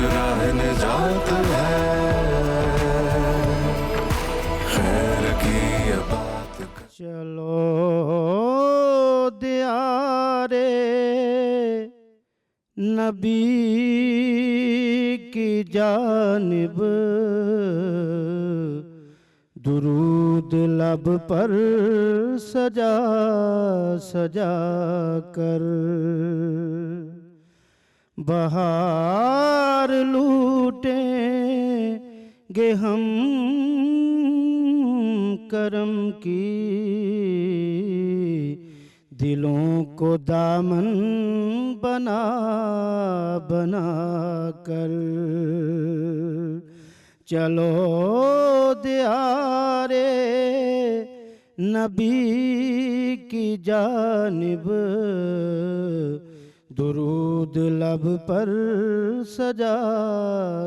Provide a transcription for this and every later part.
राह निजात है, खैर की ये बात चलो दियारे नबी की जानिब, दुरूद लब पर सजा सजा कर, बहार लूटेंगे हम करम की, दिलों को दामन बना बना कर। चलो दियारे नबी की जानिब, दुरूद लब पर सजा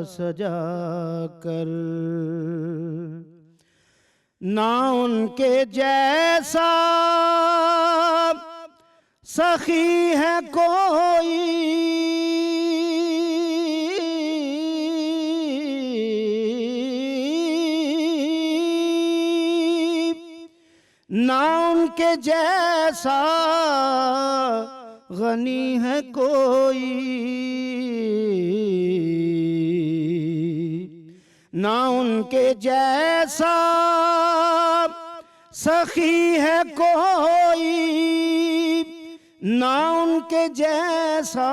सजा कर। ना उनके जैसा सखी है कोई, ना उनके जैसा गनी है कोई, ना उनके जैसा सखी है कोई, ना उनके जैसा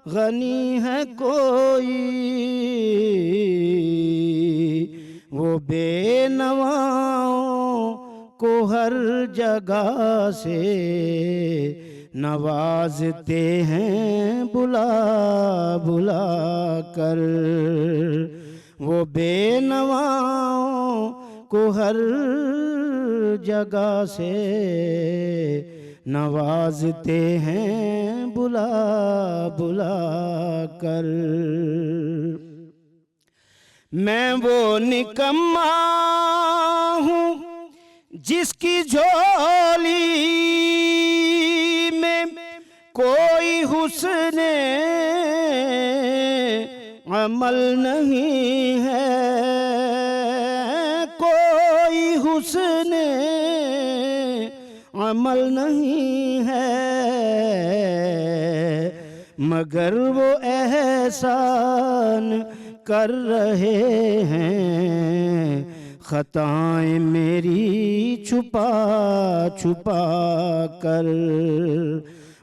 गनी है कोई। वो बेनवाओं को हर जगह से नवाजते हैं बुला बुला कर। वो बेनवाओं को हर जगह से नवाजते हैं बुला बुला कर। मैं वो निकम्मा हूँ जिसकी झोली में कोई हुस्ने अमल नहीं है, कोई हुस्ने अमल नहीं है, मगर वो एहसान कर रहे हैं खताएं मेरी छुपा छुपा कर।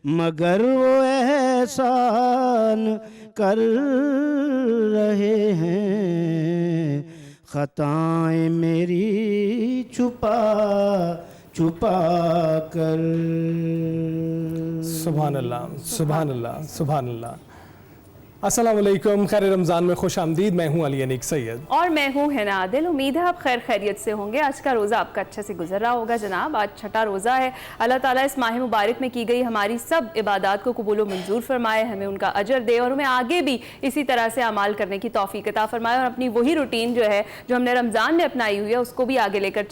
मगर वो एहसान कर रहे हैं खताएं मेरी छुपा छुपा कर। सुभान अल्लाह, सुभान अल्लाह, सुभान अल्लाह। अस्सलाम वालेकुम, खैर रमज़ान में खुश आमदीद। मैं हूँ अली अनीक सैयद और मैं हूँ हिना आदिल। उम्मीद है आप खैर खैरियत से होंगे। आज का रोज़ा आपका अच्छे से गुजर रहा होगा जनाब। आज छठा रोज़ा है। अल्लाह ताला इस माह मुबारक में की गई हमारी सब इबादत को कबूल व मंजूर फरमाए, हमें उनका अजर दे और हमें आगे भी इसी तरह से अमाल करने की तौफीक अता फरमाए और अपनी वही रूटीन जो है जो हमने रमज़ान में अपनाई हुई है उसको भी आगे लेकर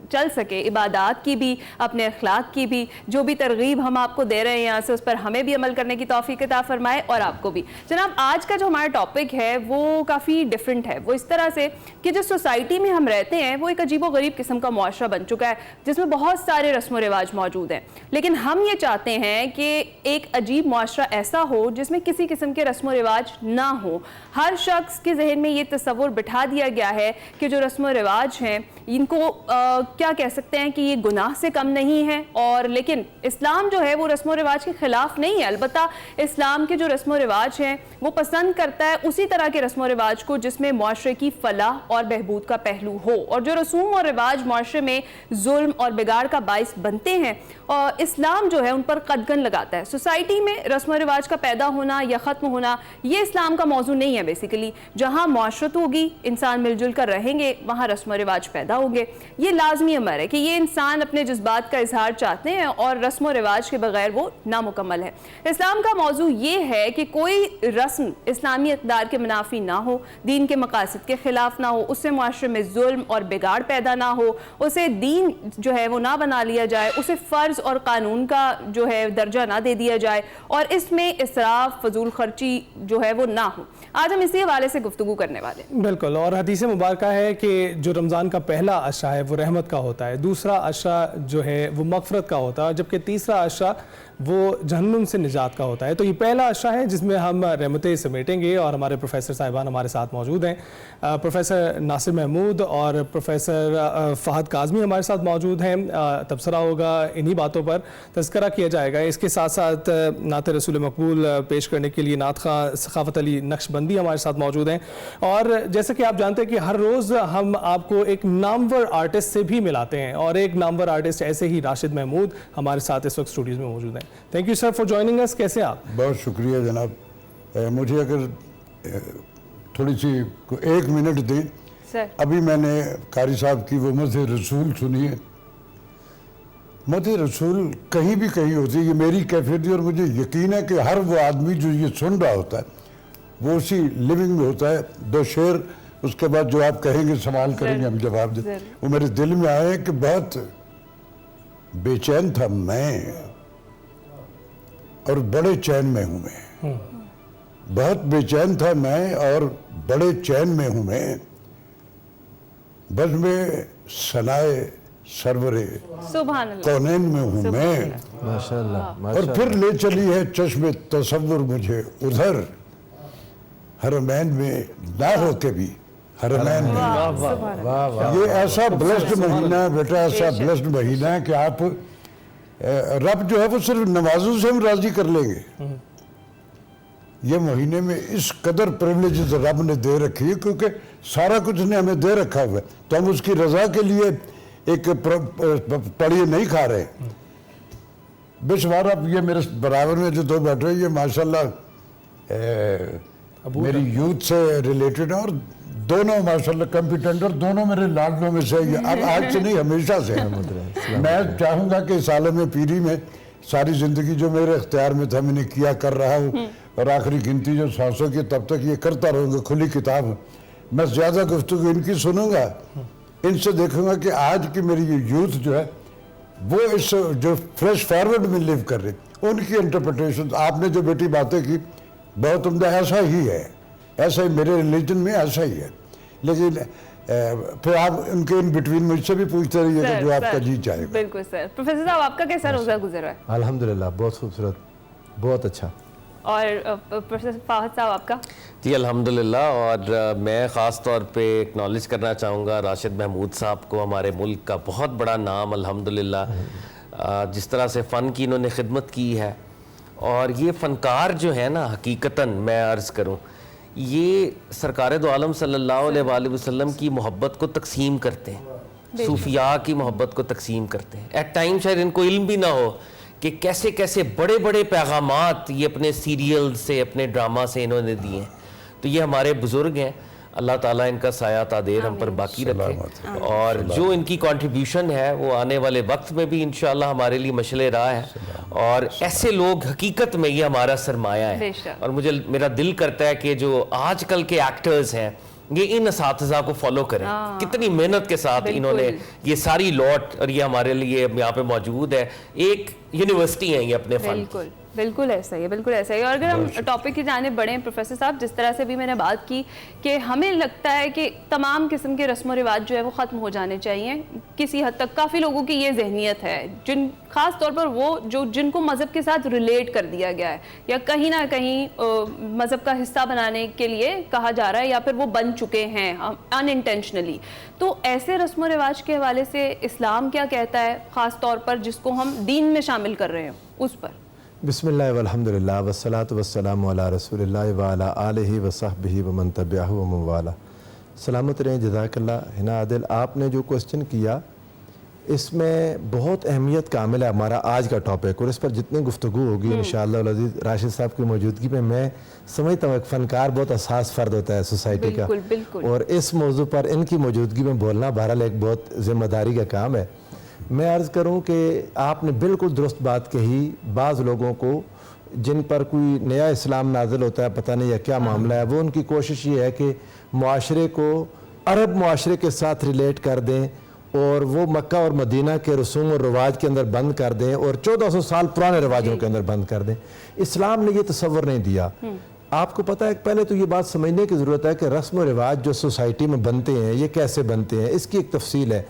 चल सके। इबादत की भी, अपने अखलाक की भी, जो भी तरगीब हम आपको दे रहे हैं यहाँ से उस पर हमें भी अमल करने की तौफीक अता फरमाए और आपको भी। जनाब आज का जो हमारा टॉपिक है वो काफ़ी डिफरेंट है। वो इस तरह से कि जिस सोसाइटी में हम रहते हैं वो एक अजीबो गरीब किस्म का मुआशरा बन चुका है जिसमें बहुत सारे रस्म व रिवाज मौजूद हैं, लेकिन हम ये चाहते हैं कि एक अजीब मुआशरा ऐसा हो जिसमें किसी किस्म के रस्म व रिवाज ना हो। हर शख्स के जहन में ये तस्वुर बिठा दिया गया है कि जो रस्म व रिवाज हैं इनको क्या कह सकते हैं कि ये गुनाह से कम नहीं है, और लेकिन इस्लाम जो है वो रस्म व रिवाज के खिलाफ नहीं है। अलबत्ता इस्लाम के जो रस्म व रिवाज हैं वो पसंद करता है उसी तरह के रस्म व रिवाज को जिसमें मुआशरे की फलाह और बहबूद का पहलू हो, और जो रसूम और रिवाज मुआशरे में जुल्म और बिगाड़ का बाइस बनते हैं और इस्लाम जो है उन पर कदगन लगाता है। सोसाइटी में रस्म व रिवाज का पैदा होना या ख़त्म होना ये इस्लाम का मौजू नहीं है। बेसिकली जहाँ मुआशरत होगी, इंसान मिलजुल कर रहेंगे, वहाँ रस्म व रिवाज पैदा होंगे। ये लाजमी अमर है कि ये इंसान अपने जज्बात का इजहार चाहते हैं और रस्म व रिवाज के बगैर वो नामुकम्मल है। इस्लाम का मौजू ये है कि कोई रस्म रस्म इस्लामी इक़दार के मुनाफी ना हो, दीन के मकासद के ख़िलाफ़ ना हो, उससे मुआशरे में जुल्म और बिगाड़ पैदा ना हो, उसे दीन जो है वो ना बना लिया जाए, उसे फ़र्ज़ और कानून का जो है दर्जा ना दे दिया जाए और इसमें इसराफ फजूल खर्ची जो है वो ना हो। आज हम इसी हवाले से गुफ्तगू करने वाले हैं। बिल्कुल, और हदीस मुबारक है कि जो रमज़ान का पहला अशरा है वो रहमत का होता है, दूसरा अशरा जो है वो मग़फ़रत का होता है, जबकि तीसरा अशरा वो जहन्नुम से निजात का होता है। तो ये पहला अशरा है जिसमें हम रहमतें समेटेंगे और हमारे प्रोफेसर साहिबान हमारे साथ मौजूद हैं। प्रोफेसर नासिर महमूद और प्रोफेसर फ़हद काज़मी हमारे साथ मौजूद हैं। तबसरा होगा, इन्हीं बातों पर तज़किरा किया जाएगा। इसके साथ साथ नात रसूल मकबूल पेश करने के लिए नात ख़ां सखावत अली नक्शबंदी हमारे साथ मौजूद हैं। और जैसे कि आप जानते हैं कि हर रोज़ हम आपको एक नामवर आर्टिस्ट से भी मिलाते हैं और एक नामवर आर्टिस्ट ऐसे ही राशिद महमूद हमारे साथ इस वक्त स्टूडियोज़ में मौजूद हैं। Thank you sir for joining us. कैसे आप? बहुत शुक्रिया जनाब। मुझे अगर थोड़ी सी 1 मिनट दें। सर अभी मैंने कारी साहब की वो मद रसूल सुनी है। मद रसूल कहीं भी कहीं होती है, ये मेरी कैफियत है और मुझे यकीन है कि हर वो आदमी जो ये सुन रहा होता है वो उसी लिविंग में होता है। 2 शेर उसके बाद जो आप कहेंगे सवाल करेंगे, हम जवाब दें। वो मेरे दिल में आए कि बहुत बेचैन था मैं और बड़े चैन में हूं मैं। बहुत बेचैन था मैं और बड़े चैन में हूं मैं, बस में सनाए सरवरे सुभान अल्लाह, कौनैन में हूं मैं। माशाअल्लाह, और फिर ले चली है चश्मे तसव्वुर मुझे उधर, हरमैन में ना हो के भी हरमैन में। वाह वाह। ये ऐसा ब्लेस्ड महीना है बेटा, ऐसा ब्लेस्ड महीना है कि आप रब जो है वो सिर्फ नमाजों से हम राजी कर लेंगे। ये महीने में इस कदर प्रिविलेजेस रब ने दे रखी है, क्योंकि सारा कुछ ने हमें दे रखा हुआ है, तो हम उसकी रजा के लिए एक पड़िए नहीं खा रहे। बेशुमार अब ये मेरे बराबर में जो 2 बैठे हैं, ये माशाल्लाह मेरी यूथ से रिलेटेड है और दोनों माशाल्लाह कॉम्पिटेंट और दोनों मेरे लाडलों में से। अब आज से नहीं, हमेशा से। मैं चाहूँगा कि इस आलम पीरी में सारी ज़िंदगी जो मेरे इख्तियार में था मैंने किया कर रहा हूँ, और आखिरी गिनती जो सांसों की तब तक ये करता रहूँगा, खुली किताब। मैं ज़्यादा गुफ्तगू इनकी सुनूंगा, इनसे देखूँगा कि आज की मेरी ये यूथ जो है वो इस जो फ्रेश फॉरवर्ड में लिव कर रही, उनकी इंटरप्रिटेशन। आपने जो बेटी बातें की बहुत उम्दा, ऐसा ही है, ऐसा ही मेरे रिलीजन में ऐसा ही है। लेकिन फिर आप उनके इन बिटवीन मुझसे भी पूछते रहिएगा जो आपका जी चाहेगा। बिल्कुल सर। प्रोफेसर साहब, आपका कैसा रोज़ा गुजरा है? अल्हम्दुलिल्लाह, बहुत खूबसूरत, बहुत अच्छा। और प्रोफेसर फ़हद साहब आपका? जी अल्हम्दुलिल्लाह। और मैं ख़ास तौर पे एक्नॉलेज करना चाहूँगा राशिद महमूद साहब को, हमारे मुल्क का बहुत बड़ा नाम अल्हम्दुलिल्लाह। जिस तरह से फ़न की इन्होंने खिदमत की है, और ये फ़नकार जो है ना, हकीकतन मैं अर्ज़ करूँ, ये सरकार दो आलम सल्लल्लाहु अलैहि वसल्लम की मोहब्बत को तकसीम करते हैं, सूफिया की मोहब्बत को तकसीम करते हैं। एट टाइम शायद इनको इल्म भी ना हो कि कैसे कैसे बड़े बड़े पैगामात ये अपने सीरियल से, अपने ड्रामा से इन्होंने दिए हैं। तो ये हमारे बुज़ुर्ग हैं, अल्लाह ताला इनका साया तादेर हम पर बाकी रखे, और जो इनकी कंट्रीब्यूशन है वो आने वाले वक्त में भी इंशाअल्लाह हमारे लिए मशले राह है। और ऐसे लोग हकीकत में ये हमारा सरमाया है। और मुझे मेरा दिल करता है कि जो आजकल के एक्टर्स हैं ये इन असातिज़ा को फॉलो करें। कितनी मेहनत के साथ इन्होंने ये सारी लॉट, और ये हमारे लिए यहाँ पे मौजूद है, एक यूनिवर्सिटी है ये अपने फन। बिल्कुल ऐसा ही है, बिल्कुल ऐसा ही। और अगर हम टॉपिक की जाने बढ़े प्रोफेसर साहब, जिस तरह से भी मैंने बात की कि हमें लगता है कि तमाम किस्म के रस्म व रिवाज जो है वो ख़त्म हो जाने चाहिए। किसी हद तक काफ़ी लोगों की ये जहनीत है, ख़ास तौर पर वो जिनको मज़हब के साथ रिलेट कर दिया गया है या कहीं ना कहीं मज़हब का हिस्सा बनाने के लिए कहा जा रहा है, या फिर वो बन चुके हैं अनइंटेंशनली। तो ऐसे रस्म व रिवाज के हवाले से इस्लाम क्या कहता है, ख़ास तौर पर जिसको हम दीन में शामिल कर रहे हैं उस पर? बिस्मिल्लाह वल्हम्दुलिल्लाह वस्सलातु वस्सलामु अला रसूलिल्लाह व अला आलिहि व सहबिहि व मन तबिअहु व मन वाला। सलामत रहें, जज़ाकल्लाह। हिना आदिल, आपने जो क्वेश्चन किया इसमें बहुत अहमियत कामिल है हमारा आज का टॉपिक, और इस पर जितनी गुफ्तगू होगी इंशाअल्लाह अज़ीज़ राशिद साहब की मौजूदगी में, मैं समझता हूँ एक फ़नकार बहुत असास फ़र्द होता है सोसाइटी का, और इस मौजू पर इनकी मौजूदगी में बोलना बहरहाल एक बहुत ज़िम्मेदारी का काम है। मैं अर्ज़ करूं कि आपने बिल्कुल दुरुस्त बात कही। बाज़ लोगों को जिन पर कोई नया इस्लाम नाजिल होता है, पता नहीं है क्या मामला है, वो उनकी कोशिश ये है कि मुआशरे को अरब मुआशरे के साथ रिलेट कर दें और वो मक्का और मदीना के रसूम और रिवाज के अंदर बंद कर दें और 1400 साल पुराने रिवाजों के अंदर बंद कर दें। इस्लाम ने ये तसव्वुर नहीं दिया। आपको पता है, पहले तो ये बात समझने की ज़रूरत है कि रस्म व रिवाज जो सोसाइटी में बनते हैं ये कैसे बनते हैं, इसकी एक तफसील है।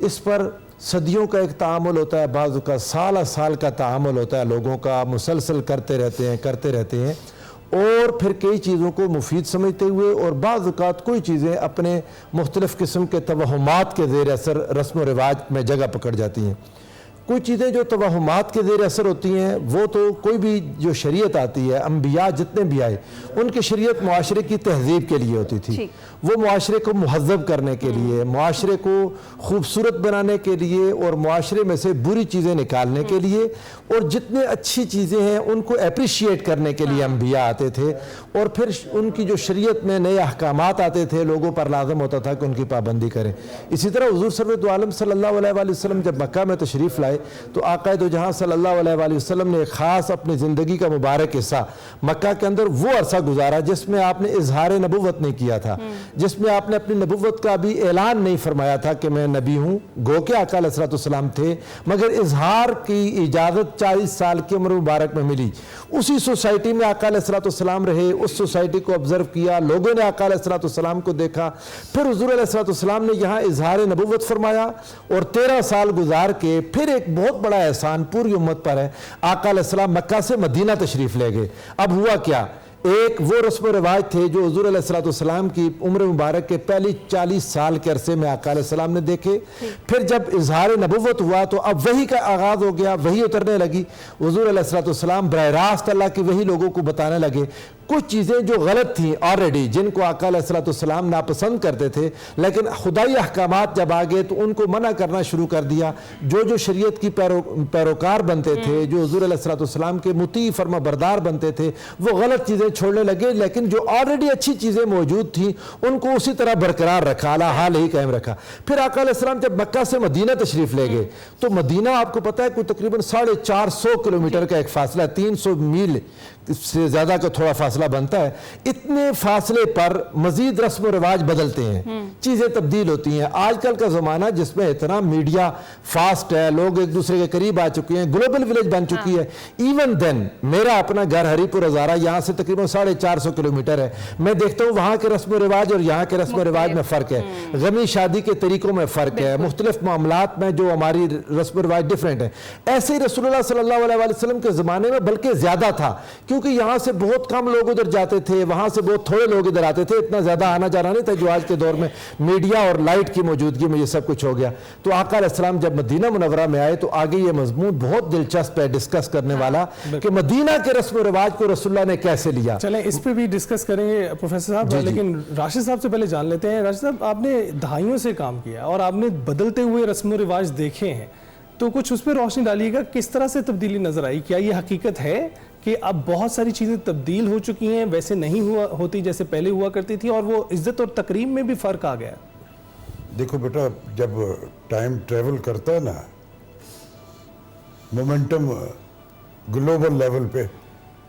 इस पर सदियों का एक तामुल होता है, बाज़ का साल का तामुल होता है, लोगों का मुसलसल करते रहते हैं और फिर कई चीज़ों को मुफीद समझते हुए और बाज़ औक़ात कोई चीज़ें अपने मुख्तलिफ़ किस्म के तवहुमात के ज़ेर असर रस्म व रिवाज में जगह पकड़ जाती हैं। कुछ चीज़ें जो तवहुमात के ज़ेर असर होती हैं वो तो कोई भी जो शरीयत आती है, अम्बिया जितने भी आए उनकी शरीयत मुआशरे की तहज़ीब के लिए होती थी, वो मुआशरे को मुहज़्ज़ब करने के लिए, मुआशरे को खूबसूरत बनाने के लिए और मुआशरे में से बुरी चीज़ें निकालने के लिए और जितने अच्छी चीज़ें हैं उनको अप्रिशिएट करने के लिए अम्बिया आते थे और फिर उनकी जो शरीयत में नए अहकामात आते थे लोगों पर लाज़िम होता था कि उनकी पाबंदी करें। इसी तरह हुज़ूर सर्वत आलम सल्लल्लाहु अलैहि वसल्लम जब मक्का में तशरीफ़ लाए तो आक़ाए दो जहां सल्लल्लाहु अलैहि वसल्लम ने एक ख़ास अपनी ज़िंदगी का मुबारक हिस्सा मक्का के अंदर वो अरसा गुजारा जिसमें आपने इजहार नबुव्वत नहीं किया था, जिसमें आपने अपनी नबुव्वत का भी ऐलान नहीं फरमाया था कि मैं नबी हूँ। गो के आका अलैहिस्सलाम थे मगर इजहार की इजाज़त 40 साल की उम्र मुबारक में मिली। उसी सोसाइटी में आका अलैहिस्सलाम रहे, उस सोसाइटी को ऑब्जर्व किया, लोगों ने आका अलैहिस्सलाम को देखा, फिर हुज़ूर अलैहिस्सलाम ने यहाँ इजहार नबुव्वत फरमाया और 13 साल गुजार के फिर एक बहुत बड़ा एहसान पूरी उम्मत पर है। आका अलैहिस्सलाम मक्का से मदीना तशरीफ ले गए। अब हुआ क्या, एक वो रस्म रिवाज थे जो हुज़ूर अलैहिस्सलाम की उम्र मुबारक के पहली 40 साल के अरसे में आका अलैहिस्सलाम ने देखे। फिर जब इजहार नबुव्वत हुआ तो अब वही का आगाज़ हो गया, वही उतरने लगी। हुज़ूर अलैहिस्सलाम बराह रास्त अल्लाह की वही लोगों को बताने लगे। कुछ चीज़ें जो गलत थी ऑलरेडी, जिनको आका अलैहिस्सलाम नापसंद करते थे, लेकिन खुदाई अहकामात जब आ गए तो उनको मना करना शुरू कर दिया। जो शरीयत की पैरोकार बनते थे, जो हुज़ूर अलैहिस्सलाम के मुती फरमा बरदार बनते थे, वो गलत चीज़ें छोड़ने लगे, लेकिन जो ऑलरेडी अच्छी चीज़ें मौजूद थी उनको उसी तरह बरकरार रखा, अला हाल ही कायम रखा। फिर आका अलैहिस्सलाम जब मक्का से मदीना तशरीफ़ ले गए तो मदीना आपको पता है कोई तकरीबन 450 किलोमीटर का एक फासला, 300 मील से ज़्यादा का थोड़ा फासला बनता है। इतने फासले पर मजीद रस्म रिवाज बदलते हैं, चीज़ें तब्दील होती हैं। आजकल का ज़माना जिसमें इतना मीडिया फास्ट है, लोग एक दूसरे के करीब आ चुके हैं, ग्लोबल विलेज बन चुकी है। इवन देन मेरा अपना घर हरीपुर हज़ारा यहाँ से तकरीबन 450 किलोमीटर है। मैं देखता हूँ वहाँ के रस्म रिवाज और यहाँ के रस्म रिवाज में फ़र्क है, गमी शादी के तरीक़ों में फ़र्क है, मुख्तलिफ मामलात में जो हमारी रस्म रिवाज डिफरेंट है। ऐसे ही रसूलुल्लाह सल्लल्लाहु अलैहि वसल्लम के ज़माने में बल्कि ज़्यादा था, क्योंकि यहाँ से बहुत कम लोग उधर जाते थे, वहाँ से बहुत थोड़े लोग इधर आते थे, इतना ज़्यादा आना जाना नहीं था जो आज के दौर में मीडिया और लाइट की मौजूदगी में ये सब कुछ हो गया। तो आका अलैहिस्सलाम जब मदीना मुनव्वरा में आए तो आगे ये मजमून बहुत दिलचस्प है डिस्कस करने वाला कि मदीना के रस्म रिवाज को रसूलुल्लाह ने कैसे लिया। चलें इस पे भी डिस्कस करेंगे प्रोफेसर साहब, लेकिन राशिद साहब से पहले जान लेते हैं। राशिद साहब, आपने दहाइयों से काम किया और आपने बदलते हुए रस्म रिवाज देखे हैं, तो कुछ उस पर रोशनी डालिएगा, किस तरह से तब्दीली नजर आई? क्या ये हकीकत है कि अब बहुत सारी चीज़ें तब्दील हो चुकी हैं, वैसे नहीं होती जैसे पहले हुआ करती थी, और वो इज्जत और तकरीम में भी फ़र्क आ गया? देखो बेटा, जब टाइम ट्रेवल करता है ना, मोमेंटम ग्लोबल लेवल पे,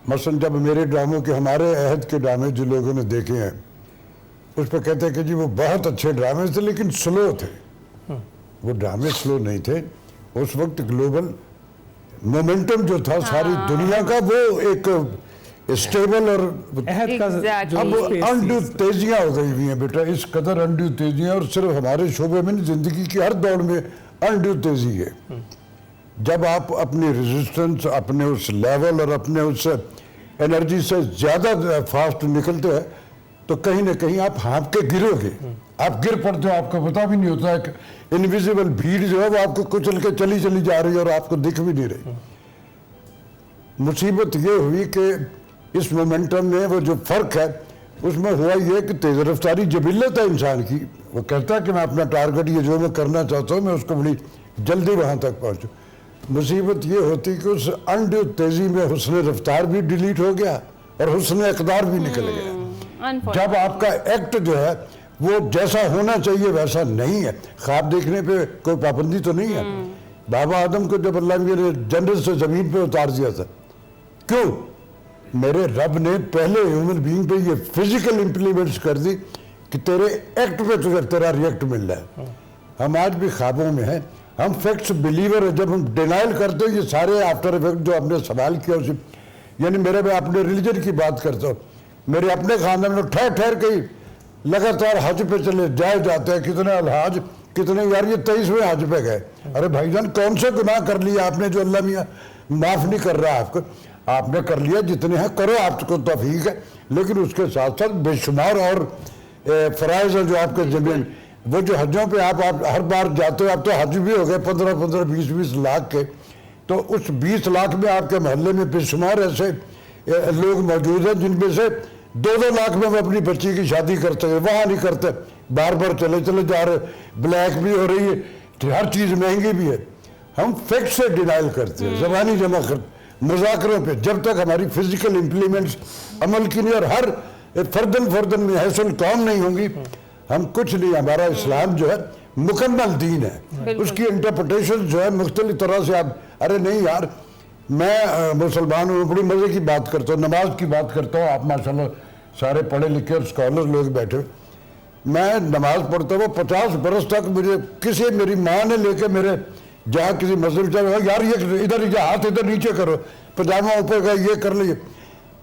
मसलन जब मेरे ड्रामों के, हमारे अहद के ड्रामे जो लोगों ने देखे हैं उस पर कहते हैं कि जी वो बहुत अच्छे ड्रामे थे लेकिन स्लो थे। वो ड्रामे स्लो नहीं थे, उस वक्त ग्लोबल मोमेंटम जो था सारी दुनिया का, वो एक स्टेबल और अब अनड्यू तेजियां हो गई हुई हैं बेटा, इस कदर अनड्यू तेजियां, और सिर्फ हमारे शोबे में नहीं, जिंदगी की हर दौड़ में अनड्यू तेजी है। जब आप अपनी रेजिस्टेंस, अपने उस लेवल और अपने उस एनर्जी से ज़्यादा फास्ट निकलते हैं तो कहीं ना कहीं आप हाँप के गिरोगे, आप गिर पड़ते हो, आपको पता भी नहीं होता है। इनविजिबल भीड़ जो है वो आपको कुचल के चली जा रही है और आपको दिख भी नहीं रही। मुसीबत ये हुई कि इस मोमेंटम में वो जो फ़र्क है उसमें हुआ ये कि तेज़ रफ्तारी जबिल्लत है इंसान की, वो कहता है कि मैं अपना टारगेट, ये जो मैं करना चाहता हूँ, मैं उसको बड़ी जल्दी वहाँ तक पहुँचूँ। मुसीबत ये होती कि उस अनड्यू तेज़ी में हुस्न रफ्तार भी डिलीट हो गया और हुस्न इक़दार भी निकल गया। जब आपका एक्ट जो है वो जैसा होना चाहिए वैसा नहीं है, ख्वाब देखने पे कोई पाबंदी तो नहीं है। बाबा आदम को जब अल्लाह ने जन्नत से ज़मीन पे उतार दिया था, क्यों? मेरे रब ने पहले ह्यूमन बीइंग पे ये फिजिकल इम्प्लीमेंट्स कर दी कि तेरे एक्ट पे तुझे तेरा रिएक्ट मिल रहा है। हम आज भी ख्वाबों में हैं, हम फैक्ट्स बिलीवर है। जब हम डिनाइल करते हैं ये सारे आफ्टर इफेक्ट जो आपने सवाल किया उसे, यानी मेरे में अपने रिलीजन की बात करता हूँ, मेरे अपने खानदान में ठहर ठहर के लगातार हज पे चले जाए जाते हैं। कितने अलहाज, कितने यार ये 23वें हज पे गए। अरे भाईजान कौन से गुनाह कर लिया आपने जो अल्लाह मियाँ माफ़ नहीं कर रहा आपको? आपने कर लिया, जितने हैं करो, आपको तौफीक है, लेकिन उसके साथ साथ बेशुमार और फ़राइज़ हैं जो आपके ज़मीन। वो जो हजों पे आप हर बार जाते हो, आप तो हज भी हो गए 15-15, 20-20 लाख के, तो उस 20 लाख में आपके मोहल्ले में बेशुमार ऐसे लोग मौजूद हैं जिनमें से 2-2 लाख में वो अपनी बच्ची की शादी करते हैं, वहाँ नहीं करते, बार बार चले चले जा रहे, ब्लैक भी हो रही है, हर चीज़ महंगी भी है। हम फैक्ट से डिनाइल करते हैं, ज़बानी जमा कर मुज़ाकरों पे, जब तक हमारी फिजिकल इम्प्लीमेंट्स अमल की नहीं और हर फर्दन में हैसल कौम नहीं होंगी, हम कुछ नहीं। हमारा इस्लाम जो है मुकम्मल दीन है, उसकी इंटरप्रिटेशन जो है मुख्तलिफ तरह से आप, अरे नहीं यार मैं मुसलमान हूँ, बड़ी मज़े की बात करता हूँ, नमाज की बात करता हूँ, आप माशाल्लाह सारे पढ़े लिखे और स्कॉलर लोग बैठे, मैं नमाज पढ़ता हूँ 50 बरस तक मुझे किसी, मेरी माँ ने लेके मेरे जहाँ किसी मस्जिद में, यार ये इधर हाथ इधर नीचे करो, पजामा ऊपर का ये कर लीजिए,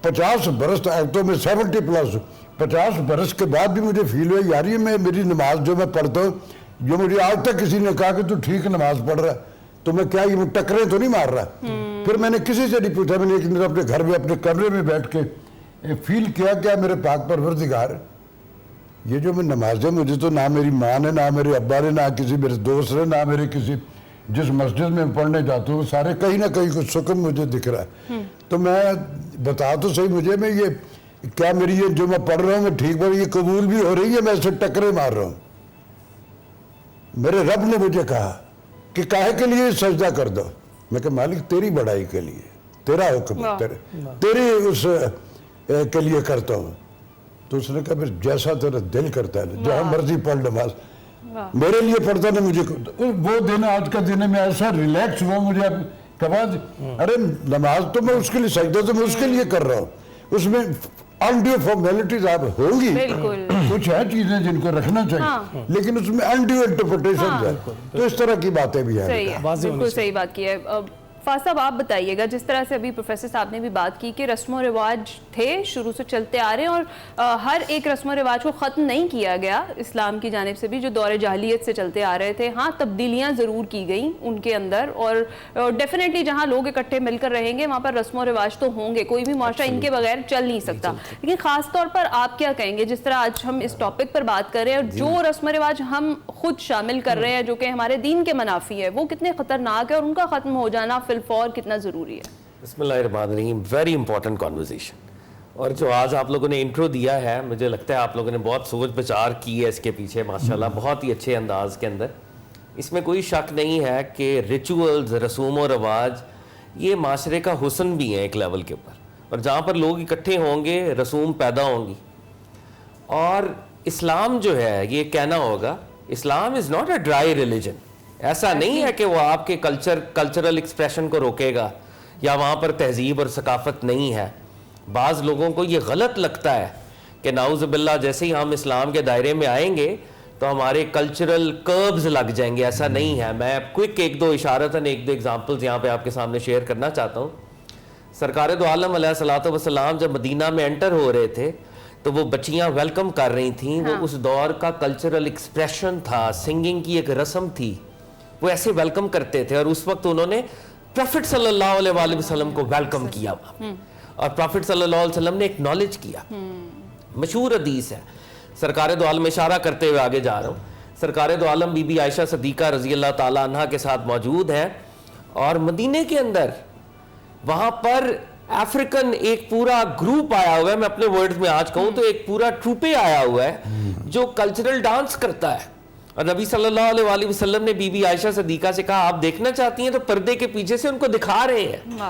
50 बरस तक, तो मैं 70+, 50 बरस के बाद भी मुझे फील हुआ यार ये मैं मेरी नमाज जो मैं पढ़ता हूँ, जो मुझे आज तक किसी ने कहा कि तू ठीक नमाज पढ़ रहा है, तो मैं क्या ये टकरे तो नहीं मार रहा। फिर मैंने किसी से नहीं पूछा, मैंने एक दिन अपने घर में अपने कमरे में बैठ के फील किया क्या मेरे पाक परवरदिगार, ये जो मैं नमाजें, मुझे तो ना मेरी माँ ने, ना मेरे अब्बा ने, ना किसी मेरे दोस्त ने, ना मेरे किसी जिस मस्जिद में पढ़ने जाता हूँ, सारे कहीं ना कहीं कुछ सुकून मुझे दिख रहा है। तो मैं बता तो सही मुझे, मैं ये क्या मेरी ये जो मैं पढ़ रहा हूँ मैं ठीक पढ़, ये कबूल भी हो रही है, मैं इसे टकरे मार रहा हूँ। मेरे रब ने मुझे कहा कि काहे के लिए सजदा कर दो, मैं कहा मालिक तेरी बड़ाई के लिए, तेरा हुक्म, तेरी उस के लिए करता हूँ। तो उसने कहा फिर जैसा तेरा दिल करता है जहाँ मर्जी पढ़ नमाज, मेरे लिए पढ़ता ना मुझे। वो दिन आज का दिन है, मैं ऐसा रिलैक्स हुआ, मुझे अब कहा अरे नमाज तो मैं उसके लिए, सजदा तो मैं उसके लिए कर रहा हूँ, उसमें अनड्यू फॉर्मेलिटीज आप होंगी, कुछ है चीजें जिनको रखना चाहिए, लेकिन उसमें अनड्यू इंटरप्रिटेशन है, तो इस तरह की बातें भी हैं। बिल्कुल सही बात की है। फाज साहब आप बताइएगा, जिस तरह से अभी प्रोफेसर साहब ने भी बात की कि रस्म और रिवाज थे शुरू से चलते आ रहे हैं और हर एक रस्म और रिवाज को ख़त्म नहीं किया गया इस्लाम की जानिब से भी, जो दौर जाहिलियत से चलते आ रहे थे। हाँ, तब्दीलियाँ ज़रूर की गई उनके अंदर, और डेफिनेटली जहाँ लोग इकट्ठे मिलकर रहेंगे वहाँ पर रस्म और रिवाज तो होंगे, कोई भी माशरा इनके बगैर चल नहीं सकता। लेकिन ख़ास तौर पर आप क्या कहेंगे, जिस तरह आज हम इस टॉपिक पर बात कर रहे हैं और जो रस्म रिवाज हम खुद शामिल कर रहे हैं जो कि हमारे दीन के मनाफी है, वो कितने ख़तरनाक है और उनका ख़त्म हो जाना फिलफौर कितना ज़रूरी है? बिस्मिल्लाहिर्रहमानिर्रहीम, वेरी इंपॉर्टेंट कॉन्वर्सेशन। और जो आज आप लोगों ने इंट्रो दिया है, मुझे लगता है आप लोगों ने बहुत सोच विचार की है इसके पीछे, माशाल्लाह बहुत ही अच्छे अंदाज के अंदर। इसमें कोई शक नहीं है कि रिचुअल्स, रसूम और रवाज ये माशरे का हुस्न भी है एक लेवल के ऊपर, और जहाँ पर लोग इकट्ठे होंगे रसूम पैदा होंगी। और इस्लाम जो है, ये कहना होगा, Islam is not a dry religion. ऐसा नहीं है कि वो आपके कल्चरल एक्सप्रेशन को रोकेगा या वहाँ पर तहजीब और सकाफत नहीं है। बाज़ लोगों को ये गलत लगता है कि नाउज़ बिल्लाह जैसे ही हम इस्लाम के दायरे में आएंगे तो हमारे कल्चरल कर्ब्स लग जाएंगे। ऐसा नहीं है। मैं क्विक एक दो इशारतन एक दो एग्जांपल्स यहाँ पे आपके सामने शेयर करना चाहता हूँ। सरकार दो आलम अलैहिस्सलातु वस्सलाम जब मदीना में एंटर हो रहे थे तो वो बच्चियाँ वेलकम कर रही थीं। वो उस दौर का कल्चरल एक्सप्रेशन था, सिंगिंग की एक रस्म थी, वो ऐसे वेलकम करते थे। और उस वक्त उन्होंने प्रॉफिट सल्लल्लाहु अलैहि वसल्लम को वेलकम किया और प्रॉफिट सल्लल्लाहु अलैहि वसल्लम ने एक्नॉलेज किया। मशहूर हदीस है, सरकार दो आलम, इशारा करते हुए आगे जा रहा हूँ, सरकार दो आलम बीबी आयशा सदीका रजी अल्लाह ताला अन्हा के साथ मौजूद हैं और मदीने के अंदर वहाँ पर अफ्रीकन एक पूरा ग्रुप आया हुआ है। मैं अपने वर्ड्स में आज कहूँ तो एक पूरा ट्रूपे आया हुआ है जो कल्चरल डांस करता है। और नबी सल्लल्लाहु अलैहि वसल्लम ने बीबी आयशा सदीका से कहा, आप देखना चाहती हैं तो पर्दे के पीछे से उनको दिखा रहे हैं।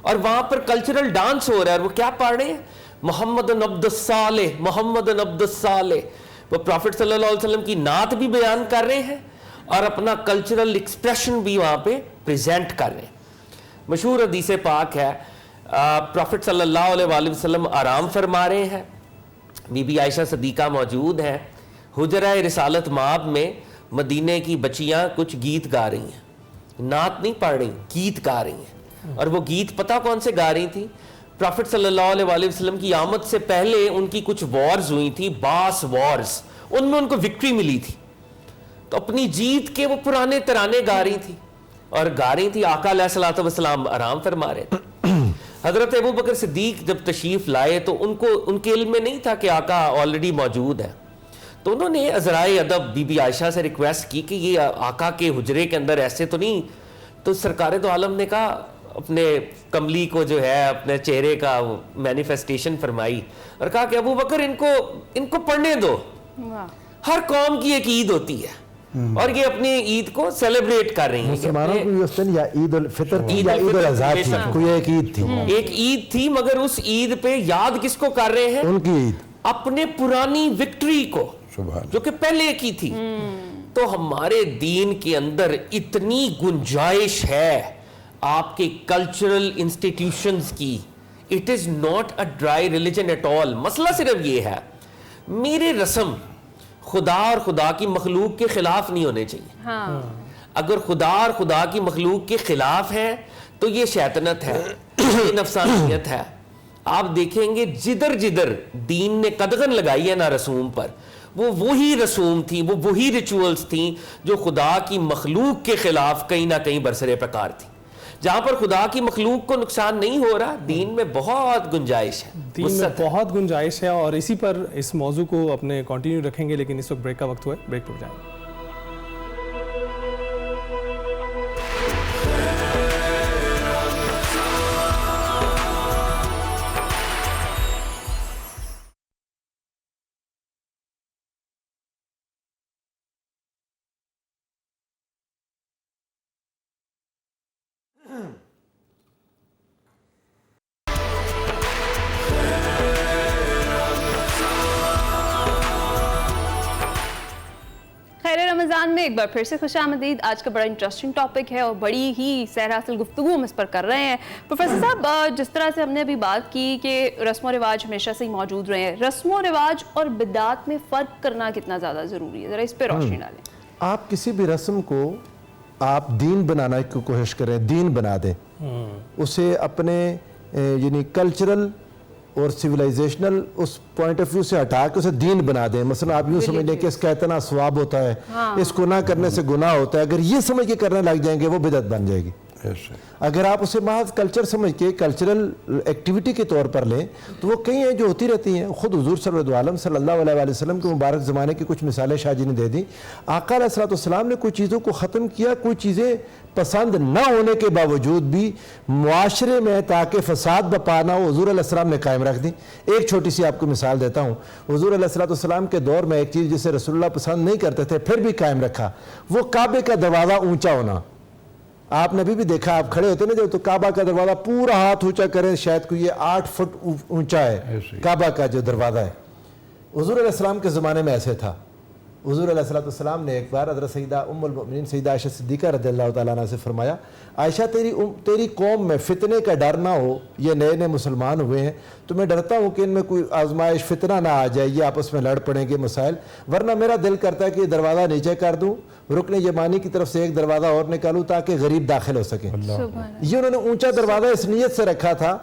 और वहां पर कल्चरल डांस हो रहा है और वो क्या पढ़ रहे हैं, मोहम्मदन अब्दुस्सालेह, मोहम्मदन अब्दुस्सालेह। वो प्रॉफिट सल्लल्लाहु अलैहि वसल्लम की नात भी बयान कर रहे हैं और अपना कल्चरल एक्सप्रेशन भी वहां पे प्रेजेंट कर रहे हैं। मशहूर हदीस पाक है, प्रॉफिट सल्लल्लाहु अलैहि वसल्लम आराम फरमा रहे हैं, बीबी आयशा सदीका मौजूद हैं, हुजरा रिसालत माब में मदीने की बच्चियां कुछ गीत गा रही हैं, नात नहीं पढ़ रही, गीत गा रही हैं। और वो गीत पता कौन से गा रही थी? प्रॉफिट सल्लल्लाहु अलैहि वसल्लम की आमद से पहले उनकी कुछ वॉर्स हुई थी, बास वॉर्स, उनमें उनको विक्ट्री मिली थी, तो अपनी जीत के वो पुराने तराने गा रही थी और गा रही थी। आका अलैहिस्सलातु वस्सलाम आराम फरमा रहे थे। हजरत अबू बकर सिद्दीक जब तशरीफ लाए तो उनके इल्म में नहीं था कि आका ऑलरेडी मौजूद है, तो उन्होंने अज़राए अदब बीबी आयशा से रिक्वेस्ट की कि ये आका के हुजरे के अंदर ऐसे तो नहीं। तो सरकार दो आलम ने कहा, अपने कमली को जो है अपने चेहरे का मैनिफेस्टेशन फरमाई और कहा कि अबू बकर इनको पढ़ने दो। हर कौम की एक ईद होती है और ये अपनी ईद को सेलिब्रेट कर रही हैं। मुसलमानों की उस दिन या ईद उल फितर थी या ईद उल अज़हा थी, कोई एक ईद थी, एक ईद थी, मगर उस ईद पे याद किसको कर रहे हैं? उनकी ईद, अपने पुरानी विक्ट्री को जो कि पहले की थी। तो हमारे दीन के अंदर इतनी गुंजाइश है आपके कल्चरल इंस्टीट्यूशंस की, it is not a dry religion at all. मसला सिर्फ ये है, मेरे रस्म खुदा और खुदा की मखलूक के खिलाफ नहीं होने चाहिए। अगर खुदा और खुदा की मखलूक के खिलाफ है तो ये शैतानत है, ये नफसानियत है। आप देखेंगे जिधर जिधर दीन ने कदगन लगाई है ना रसूम पर, वो वही रसूम थी, वो वही रिचुअल्स थी जो खुदा की मखलूक के खिलाफ कहीं ना कहीं बरसरे प्रकार थी। जहां पर खुदा की मखलूक को नुकसान नहीं हो रहा, दीन में बहुत गुंजाइश है, दीन में बहुत गुंजाइश है। और इसी पर इस मौजू को अपने कंटिन्यू रखेंगे, लेकिन इस वक्त ब्रेक का वक्त हुआ है, ब्रेक पर जाएंगे। खैर रमज़ान में एक बार फिर से खुशामदीद। आज का बड़ा इंटरेस्टिंग टॉपिक है और बड़ी ही सहरासिल गुफ्तगू हम इस पर कर रहे हैं। प्रोफेसर साहब, जिस तरह से हमने अभी बात की कि रस्म व रिवाज हमेशा से ही मौजूद रहे हैं, रस्म व रिवाज और बिदात में फ़र्क करना कितना ज़्यादा ज़रूरी है, ज़रा इस पर रोशनी डालें। आप किसी भी रस्म को आप दीन बनाने की कोशिश करें, दीन बना दें, उसे अपने यानी कल्चरल और सिविलाइजेशनल उस पॉइंट ऑफ व्यू से हटा के उसे दीन बना दें। मसलन आप यूँ समझ लें कि इसका इतना स्वाब होता है, इसको ना करने से गुनाह होता है, अगर ये समझ के करने लग जाएंगे वो बिदअत बन जाएगी। अगर आप उसे महज कल्चर समझ के एक्टिविटी के तौर पर लें तो वो कई हैं जो होती रहती हैं। खुद हुजूर सल्लल्लाहु अलैहि वसल्लम के मुबारक ज़माने की कुछ मिसालें शाहजी ने दे दी। आका अलैहिस्सलाम ने कुछ चीज़ों को ख़त्म किया, कुछ चीज़ें पसंद ना होने के बावजूद भी मुआशरे में ताकि फसाद बपा ना हो, हुजूर अलैहिस्सलाम ने कायम रख दी। एक छोटी सी आपको मिसाल देता हूँ। हुजूर अलैहिस्सलाम के दौर में एक चीज़ जिसे रसूलुल्लाह पसंद नहीं करते थे फिर भी कायम रखा, वो काबे का दरवाज़ा ऊँचा होना। आपने अभी भी देखा, आप खड़े होते ना जब, तो काबा का दरवाज़ा पूरा हाथ ऊंचा करें, शायद कोई ये 8 फुट ऊंचा है काबा का जो दरवाज़ा है। हुजूर अलैहिस्सलाम के ज़माने में ऐसे था। हुजूर अलैहिस्सलाम ने एक बार हज़रत सईदा उम्मुल मोमिनीन सईदा आयशा सिद्दीक़ा रज़ियल्लाहु तआला अन्हा से फरमाया, आयशा तेरी कौम में फितने का डर ना हो, ये नए नए मुसलमान हुए हैं, तो मैं डरता हूँ कि इनमें कोई आजमाइश फितना ना आ जाए, ये आपस में लड़ पड़ेंगे मसाइल, वरना मेरा दिल करता है कि दरवाज़ा नीचे कर दूँ, रुकने यमानी की तरफ से एक दरवाज़ा और निकालूँ ताकि गरीब दाखिल हो सकें। ये उन्होंने ऊँचा दरवाज़ा इस नीयत से रखा था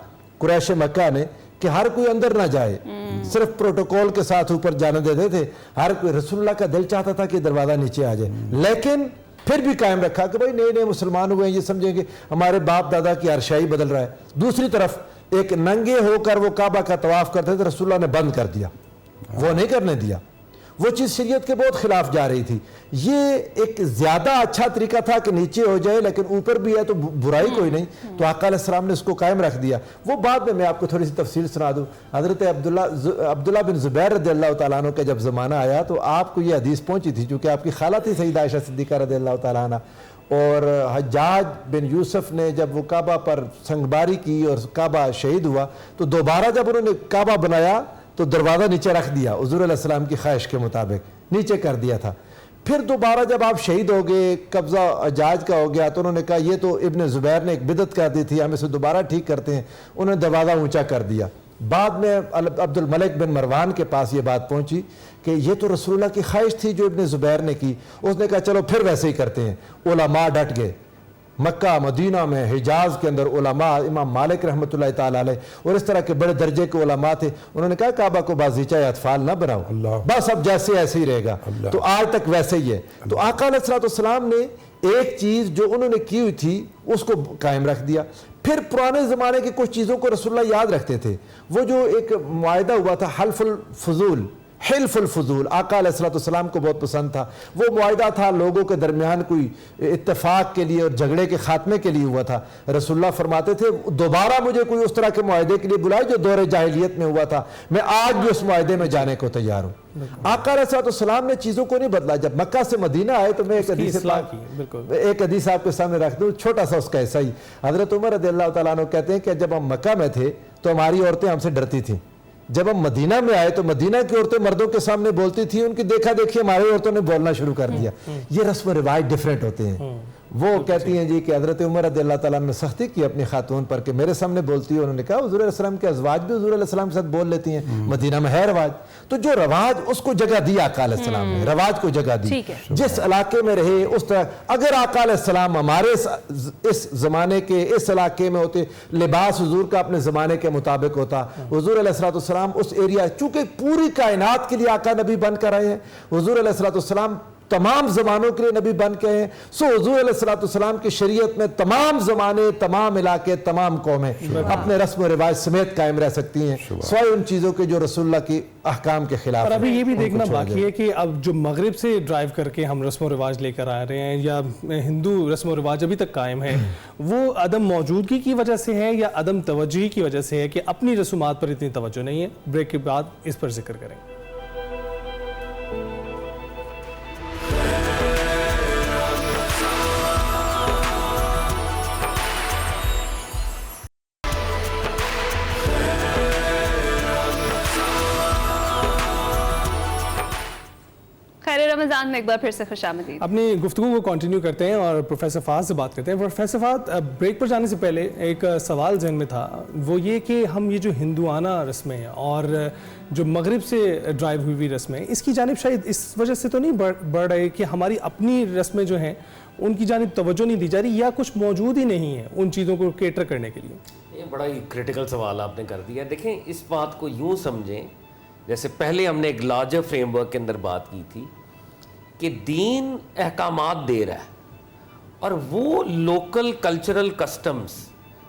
कुरैश मक्का ने कि हर कोई अंदर ना जाए, सिर्फ प्रोटोकॉल के साथ ऊपर जाने देते थे। हर कोई, रसूलुल्लाह का दिल चाहता था कि दरवाज़ा नीचे आ जाए, लेकिन फिर भी कायम रखा कि भाई नए नए मुसलमान हुए हैं, ये समझेंगे हमारे बाप दादा की अरशाई बदल रहा है। दूसरी तरफ एक नंगे होकर वो काबा का तवाफ करते थे, रसूलुल्लाह ने बंद कर दिया, वो नहीं करने दिया। वो चीज़ शरीयत के बहुत खिलाफ जा रही थी। ये एक ज़्यादा अच्छा तरीका था कि नीचे हो जाए लेकिन ऊपर भी है तो बुराई कोई नहीं, तो आका अलैहिस्सलाम ने इसको कायम रख दिया। वो बाद में मैं आपको थोड़ी सी तफसील सुना दूँ। हज़रत अब्दुल्ला बिन ज़ुबैर रज़ियल्लाहु तआला अन्हु का जब ज़माना आया तो आपको ये हदीस पहुँची थी, चूँकि आपकी खाला थी सईदा आयशा सिद्दीक़ा रज़ियल्लाहु तआला अन्हा, और हज्जाज बिन यूसुफ ने जब वो काबा पर संगबारी की और काबा शहीद हुआ तो दोबारा जब उन्होंने काबा बनाया तो दरवाज़ा नीचे रख दिया, हुज़ूर अलैहिस्सलाम की ख्वाहिश के मुताबिक नीचे कर दिया था। फिर दोबारा जब आप शहीद हो गए, कब्ज़ा अजाज का हो गया, तो उन्होंने कहा ये तो इब्न ज़ुबैर ने एक बिदत कर दी थी, हम इसे दोबारा ठीक करते हैं। उन्होंने दरवाज़ा ऊंचा कर दिया। बाद में अब्दुल मलिक बिन मरवान के पास ये बात पहुंची कि ये तो रसूलुल्लाह की ख्वाहिश थी जो इब्न ज़ुबैर ने की। उसने कहा चलो फिर वैसे ही करते हैं। उलमा डट गए। मक्का मदीना में हिजाज के अंदर उलमा, इमाम मालिक रहमतुल्लाह ताला अलैह और इस तरह के बड़े दर्जे के उलमा थे। उन्होंने कहा काबा को बाज़ीचा अतफाल ना बनाओ, बस अब जैसे ऐसे ही रहेगा। तो आज तक वैसे ही है। तो आका अलैहिस्सलाम ने एक चीज़ जो उन्होंने की हुई थी उसको कायम रख दिया। फिर पुराने ज़माने की कुछ चीज़ों को रसूलुल्लाह याद रखते थे। वो जो एक मुआहिदा हुआ था हल्फुल फजूल, हिल्फुल फजूल, आका अलैहिस्सलाम को बहुत पसंद था। वो मुआहिदा था लोगों के दरमियान कोई इत्तेफाक के लिए और झगड़े के खात्मे के लिए हुआ था। रसूलुल्लाह फरमाते थे दोबारा मुझे कोई उस तरह के मुआहिदे के लिए बुलाए जो दौरे जाहिलियत में हुआ था, मैं आज भी उस मुआहिदे में जाने को तैयार हूँ। आका अलैहिस्सलाम ने चीज़ों को नहीं बदला। जब मक्का से मदीना आए तो मैं एक हदीस आपके सामने रख दूँ, छोटा सा उसका ऐसा ही। हज़रत उमर रज़ियल्लाहु तआला अन्हु कहते हैं कि जब हम मक्का में थे तो हमारी औरतें हमसे डरती थीं। जब हम मदीना में आए तो मदीना की औरतें मर्दों के सामने बोलती थी, उनकी देखा देखी हमारी औरतों ने बोलना शुरू कर दिया। ये रस्म रिवाज डिफरेंट होते हैं। वो कहती हैं जी कि हज़रत उमर रज़ियल्लाहु तआला ने सख्ती की अपनी खातून पर कि मेरे सामने बोलती है। उन्होंने कहा हुज़ूर अलैहिस्सलाम के अज़वाज भी हुज़ूर अलैहिस्सलाम के साथ बोल लेती हैं, मदीना में है रवाज। तो जो रवाज उसको जगह दी आका अलैहिस्सलाम ने, रवाज को जगह दी। जिस इलाके में रहे उस तरह, अगर आका अलैहिस्सलाम हमारे इस ज़माने के इस इलाके में होते, लिबास हुज़ूर का अपने ज़माने के मुताबिक होता, हुज़ूर अलैहिस्सलाम उस एरिया, चूँकि पूरी कायनात के लिए आका नबी बन कर आए हैं, हुज़ूर अलैहिस्सलाम तमाम ज़मानों के लिए नबी बन के हैं। सो हुज़ूर अलैहिस्सलाम की शरीयत में तमाम ज़माने, तमाम इलाके, तमाम कौमें अपने रस्म रिवाज समेत कायम रह सकती हैं, सिवाय उन चीज़ों के जो रसूलुल्लाह की अहकाम के खिलाफ। और अभी ये भी देखना बाकी है कि अब जो मगरिब से ड्राइव करके हम रस्म रिवाज लेकर आ रहे हैं या हिंदू रस्म रिवाज अभी तक कायम है, वो अदम मौजूदगी की वजह से है या अदम तवज्जुही की वजह से है कि अपनी रसूमात पर इतनी तवज्जो नहीं है। ब्रेक के बाद इस पर जिक्र करेंगे। रमज़ान में एक बार फिर से खुशामदीद। अपनी गुफ्तगू को कंटिन्यू करते हैं और प्रोफेसर फहद से बात करते हैं। प्रोफेसर फहद, ब्रेक पर जाने से पहले एक सवाल जहन में था, वो ये कि हम ये जो हिंदुआना रस्में हैं और जो मगरिब से ड्राइव हुई रस्में, इसकी जानिब शायद इस वजह से तो नहीं बढ़ रहे कि हमारी अपनी रस्में जो हैं उनकी जानिब तवज्जो नहीं दी जा रही, या कुछ मौजूद ही नहीं है उन चीज़ों को केटर करने के लिए? ये बड़ा ही क्रिटिकल सवाल आपने कर दिया। देखें, इस बात को यूँ समझें, जैसे पहले हमने एक लार्जर फ्रेमवर्क के अंदर बात की थी कि दीन अहकामात दे रहा है और वो लोकल कल्चरल कस्टम्स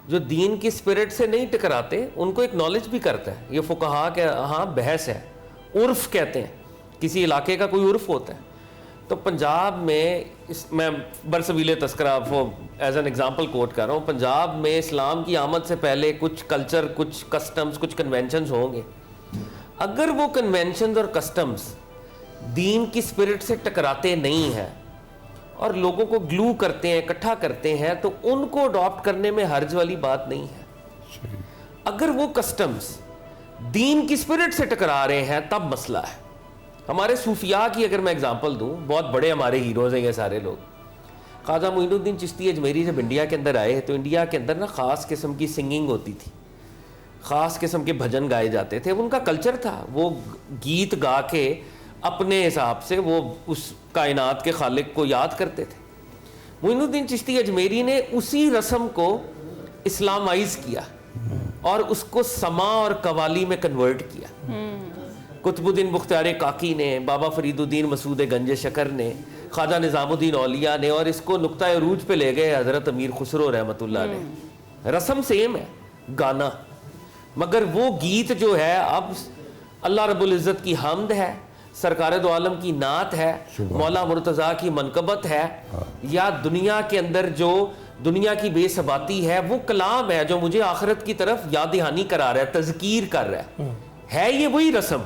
जो दीन की स्पिरिट से नहीं टकराते उनको एक्नॉलेज भी करता है। ये फुकहा के हाँ बहस है, उर्फ कहते हैं, किसी इलाके का कोई उर्फ होता है। तो पंजाब में मैं बरसबीले तस्करा वो एज एन एग्जांपल कोट कर रहा हूँ, पंजाब में इस्लाम की आमद से पहले कुछ कल्चर, कुछ कस्टम्स, कुछ कन्वेंशंस होंगे। अगर वो कन्वेंशंस और कस्टम्स दीन की स्पिरिट से टकराते नहीं हैं और लोगों को ग्लू करते हैं, इकट्ठा करते हैं, तो उनको अडॉप्ट करने में हर्ज वाली बात नहीं है। अगर वो कस्टम्स दीन की स्पिरिट से टकरा रहे हैं तब मसला है। हमारे सूफिया की अगर मैं एग्जांपल दूं, बहुत बड़े हमारे हीरोज़ हैं ये सारे लोग। ख्वाजा मोइनुद्दीन चिश्ती अजमेरी जब इंडिया के अंदर आए तो इंडिया के अंदर ना ख़ास किस्म की सिंगिंग होती थी, ख़ास किस्म के भजन गाए जाते थे, उनका कल्चर था। वो गीत गा के अपने हिसाब से वो उस कायनात के खालिक को याद करते थे। मोइनुद्दीन चिश्ती अजमेरी ने उसी रस्म को इस्लामाइज किया और उसको समा और कवाली में कन्वर्ट किया। कुतुबुद्दीन बुख्तियार काकी ने, बाबा फरीदुद्दीन मसूद गंज शकर ने, ख्वाजा निज़ामुद्दीन औलिया ने, और इसको नुक्ता अरूज पे ले गए हज़रत अमीर खुसरो रहमतुल्लाह ने। रस्म सेम है, गाना, मगर वो गीत जो है अब अल्लाह रब्बुल इज़्ज़त की हम्द है, सरकार दो आलम की नात है, मौला मुर्तज़ा की मनकबत है, या दुनिया के अंदर जो दुनिया की बेसबाती है वो कलाम है जो मुझे आखिरत की तरफ याद दहानी करा रहा है, तज़कीर कर रहा है ये वही रस्म,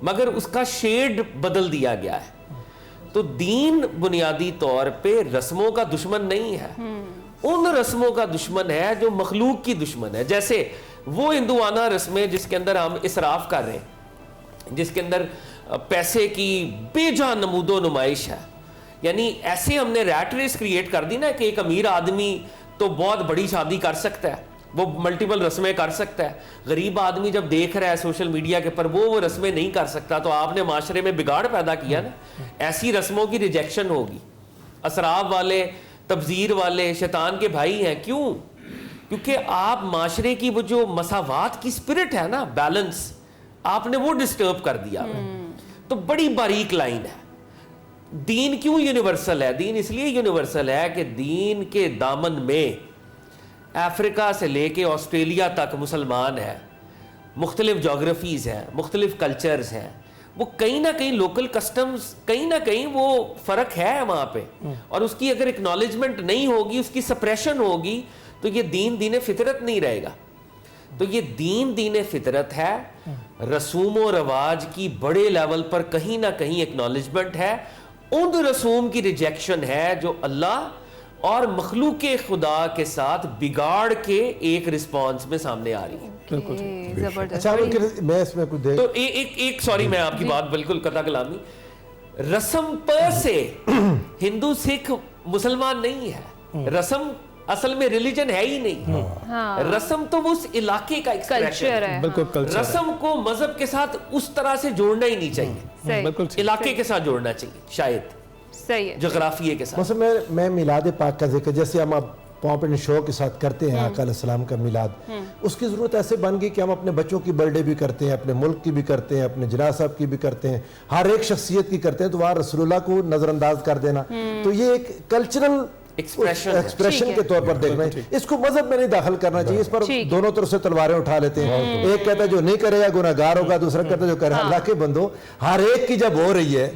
मगर उसका शेड बदल दिया गया है। तो दीन बुनियादी तौर पे रस्मों का दुश्मन नहीं है, उन रस्मों का दुश्मन है जो मखलूक की दुश्मन है। जैसे वो हिंदुआना रस्में जिसके अंदर हम इसराफ कर रहे हैं, जिसके अंदर पैसे की बेजान नमूदो नुमाइश है। यानी ऐसे हमने रैट रेस क्रिएट कर दी ना कि एक अमीर आदमी तो बहुत बड़ी शादी कर सकता है, वो मल्टीपल रस्में कर सकता है, गरीब आदमी जब देख रहा है सोशल मीडिया के पर वो रस्में नहीं कर सकता, तो आपने माशरे में बिगाड़ पैदा किया ना। ऐसी रस्मों की रिजेक्शन होगी। असराब वाले, तब्जीर वाले शैतान के भाई हैं। क्यों? क्योंकि आप माशरे की वो जो मसावात की स्पिरिट है ना, बैलेंस, आपने वो डिस्टर्ब कर दिया। तो बड़ी बारीक लाइन है। दीन क्यों यूनिवर्सल है? दीन इसलिए यूनिवर्सल है कि दीन के दामन में अफ्रीका से लेके ऑस्ट्रेलिया तक मुसलमान है, मुख्तलिफ जोग्राफीज़ हैं, मुख्तलिफ कल्चर्स हैं, वो कहीं ना कहीं लोकल कस्टम्स, कहीं ना कहीं वो फ़र्क है वहाँ पे। और उसकी अगर एक्नॉलेजमेंट नहीं होगी, उसकी सप्रेशन होगी, तो ये दीन फितरत नहीं रहेगा। तो ये दीन फितरत है। रसूम व रवाज की बड़े लेवल पर कहीं ना कहीं एक्नॉलेजमेंट है। उन रसूम की रिजेक्शन है जो अल्लाह और मखलूक खुदा के साथ बिगाड़ के एक रिस्पॉन्स में सामने आ रही है। जबरदस्त। अच्छा, मैं इसमें कुछ देख तो एक सॉरी, मैं आपकी बात बिल्कुल कता कलामी, रस्म पर से हिंदू सिख मुसलमान नहीं है। रस्म असल में रिलीजन है ही नहीं। रस्म तो वो उस इलाके का कल्चर है। बिल्कुल कल्चर। रस्म को मजहब के साथ उस तरह से जोड़ना ही नहीं चाहिए, बिल्कुल इलाके के साथ जोड़ना चाहिए, शायद सही है। जोग्राफिये के साथ। मतलब मैं मिलाद पाक का जिक्र जैसे हम अब पॉप एंड शो के साथ करते हैं आका अलैहिस्सलाम का मिलाद, उसकी ज़रूरत ऐसे बन गई कि हम अपने बच्चों की बर्थडे भी करते हैं, अपने मुल्क की भी करते हैं, अपने जिला साहब की भी करते हैं, हर एक शख्सियत की करते हैं। तो वहाँ रसूलुल्लाह को नज़रअंदाज कर देना, तो ये एक कल्चरल एक्सप्रेशन के तौर पर देखना है। इसको मजहब में नहीं दाखिल करना चाहिए। इस पर दोनों तरफ से तलवारें उठा लेते हैं। एक कहता है जो नहीं करेगा गुनाहगार होगा, दूसरा कहता है जो करे। अल्लाह के बंदो, हर एक की जब हो रही है,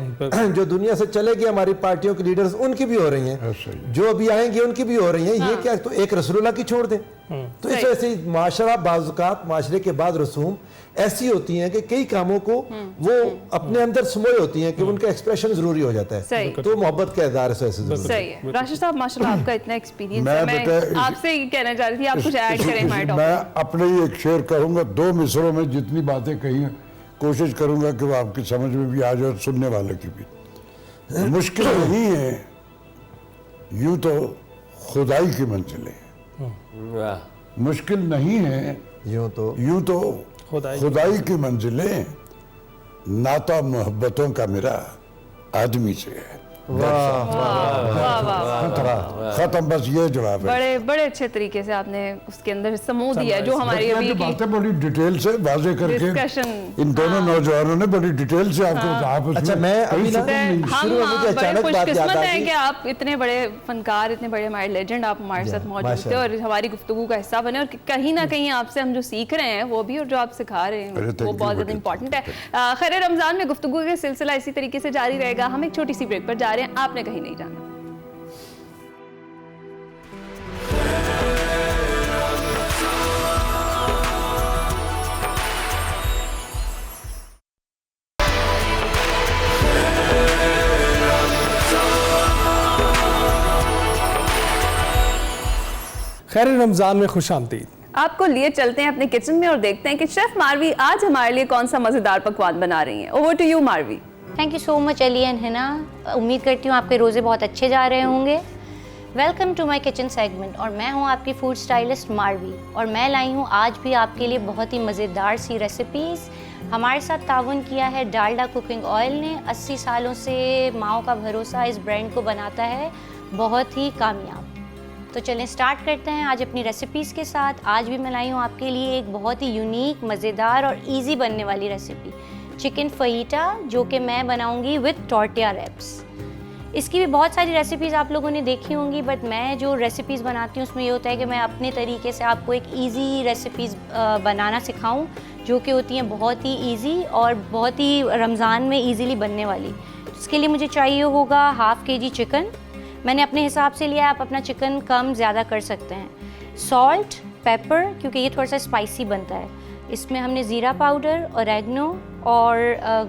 जो दुनिया से चलेगी हमारी पार्टियों की लीडर्स, उनकी भी हो रही हैं, जो अभी आएंगे उनकी भी हो रही हैं। ये क्या, तो एक रसूलुल्लाह की छोड़ दें? तो इस वजह से माशरा बाज़-औक़ात माशरे के बाद रसूम ऐसी होती हैं कि कई कामों को वो अपने अंदर समोए होती हैं कि उनका एक्सप्रेशन जरूरी हो जाता है। तो मोहब्बत का इज़हार से सही है। राशिद साहब, माशाल्लाह आपका इतना एक्सपीरियंस है। मैं आपसे ये कहना चाह रही थी, आप कुछ ऐड करें हमारे टॉपिक। मैं अपने ही एक शेर कहूंगा, 2 मिसरों में जितनी बातें कही हैं कोशिश करूंगा कि वो आपकी समझ में भी आ जाए और सुनने वाले की भी। मुश्किल नहीं है, यूं तो खुदाई की मंजिलें, मुश्किल नहीं है यूं तो खुदाई की मंजिलें, नाता मोहब्बतों का मेरा आदमी से है। खत्म, बस ये जवाब है। बड़े अच्छे तरीके से आपने उसके अंदर समूह दिया जो हमारी अभी की बातें बड़ी डिटेल से वाजे करके इन दोनों नौजवानों ने बड़ी डिटेल से आपको अच्छा, मैं अभी ना हम बड़े खुशकिस्मत हैं कि आप इतने बड़े फनकार, इतने बड़े हमारे लेजेंड आप हमारे साथ मौजूद थे और हमारी गुफ्तगू का हिस्सा बने। और कहीं ना कहीं आपसे हम जो सीख रहे हैं वो भी, और जो आप सिखा रहे हैं वो बहुत ज़्यादा इंपॉर्टेंट है। खैर, रमज़ान में गुफ्तगू का सिलसिला इसी तरीके से जारी रहेगा। हम एक छोटी सी ब्रेक पर जा रहे हैं, आपने कहीं नहीं जाना। खैर रमज़ान में खुश आमदीद। आपको लिए चलते हैं अपने किचन में और देखते हैं कि शेफ मारवी आज हमारे लिए कौन सा मज़ेदार पकवान बना रही हैं। Over to you Marvi. Thank you so much Ali and Hina. उम्मीद करती हूँ आपके रोज़े बहुत अच्छे जा रहे होंगे। Welcome to my kitchen segment और मैं हूँ आपकी फूड स्टाइलिस्ट मारवी और मैं लाई हूँ आज भी आपके लिए बहुत ही मज़ेदार सी रेसिपीज़। हमारे साथ ताउन किया है डालडा कुकिंग ऑयल ने। 80 सालों से माओ का भरोसा इस ब्रांड को बनाता है बहुत ही कामयाब। तो चलें स्टार्ट करते हैं आज अपनी रेसिपीज़ के साथ। आज भी मैं लाई हूँ आपके लिए एक बहुत ही यूनिक, मज़ेदार और इजी बनने वाली रेसिपी, चिकन फहीटा, जो कि मैं बनाऊँगी विद टॉर्टिया रैप्स। इसकी भी बहुत सारी रेसिपीज़ आप लोगों ने देखी होंगी, बट मैं जो रेसिपीज़ बनाती हूँ उसमें ये होता है कि मैं अपने तरीके से आपको एक ईजी रेसिपीज़ बनाना सिखाऊँ जो कि होती हैं बहुत ही ईजी और बहुत ही रमज़ान में ईज़िली बनने वाली। इसके लिए मुझे चाहिए होगा 1/2 kg चिकन। मैंने अपने हिसाब से लिया, आप अपना चिकन कम ज़्यादा कर सकते हैं। सॉल्ट, पेपर, क्योंकि ये थोड़ा सा स्पाइसी बनता है। इसमें हमने ज़ीरा पाउडर, ऑरेगनो और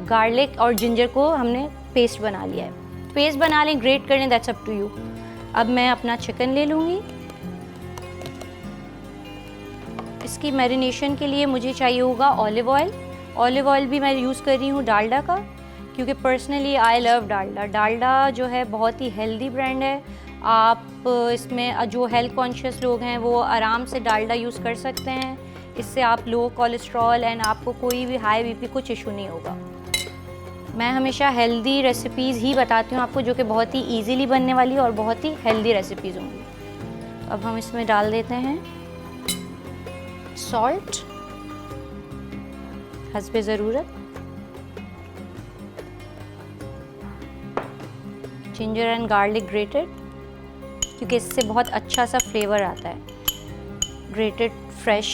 गार्लिक और जिंजर को हमने पेस्ट बना लिया है। पेस्ट बना लें, ग्रेट कर लें, दैट्स अप टू यू। अब मैं अपना चिकन ले लूँगी। इसकी मैरिनेशन के लिए मुझे चाहिए होगा ऑलिव ऑयल। ऑलिव ऑयल भी मैं यूज़ कर रही हूँ डालडा का। क्योंकि personally I love Dalda. Dalda जो है बहुत ही हेल्दी ब्रांड है। आप इसमें जो हेल्थ कॉन्शियस लोग हैं वो आराम से डालडा यूज़ कर सकते हैं। इससे आप लो कोलेस्ट्रॉल एंड आपको कोई भी हाई बीपी कुछ इशू नहीं होगा। मैं हमेशा हेल्दी रेसिपीज़ ही बताती हूँ आपको, जो कि बहुत ही इजीली बनने वाली और बहुत ही हेल्दी रेसिपीज़ होंगी। तो अब हम इसमें डाल देते हैं सॉल्ट हस्बे ज़रूरत, जिंजर एंड गार्लिक ग्रेटेड, क्योंकि इससे बहुत अच्छा सा फ्लेवर आता है grated fresh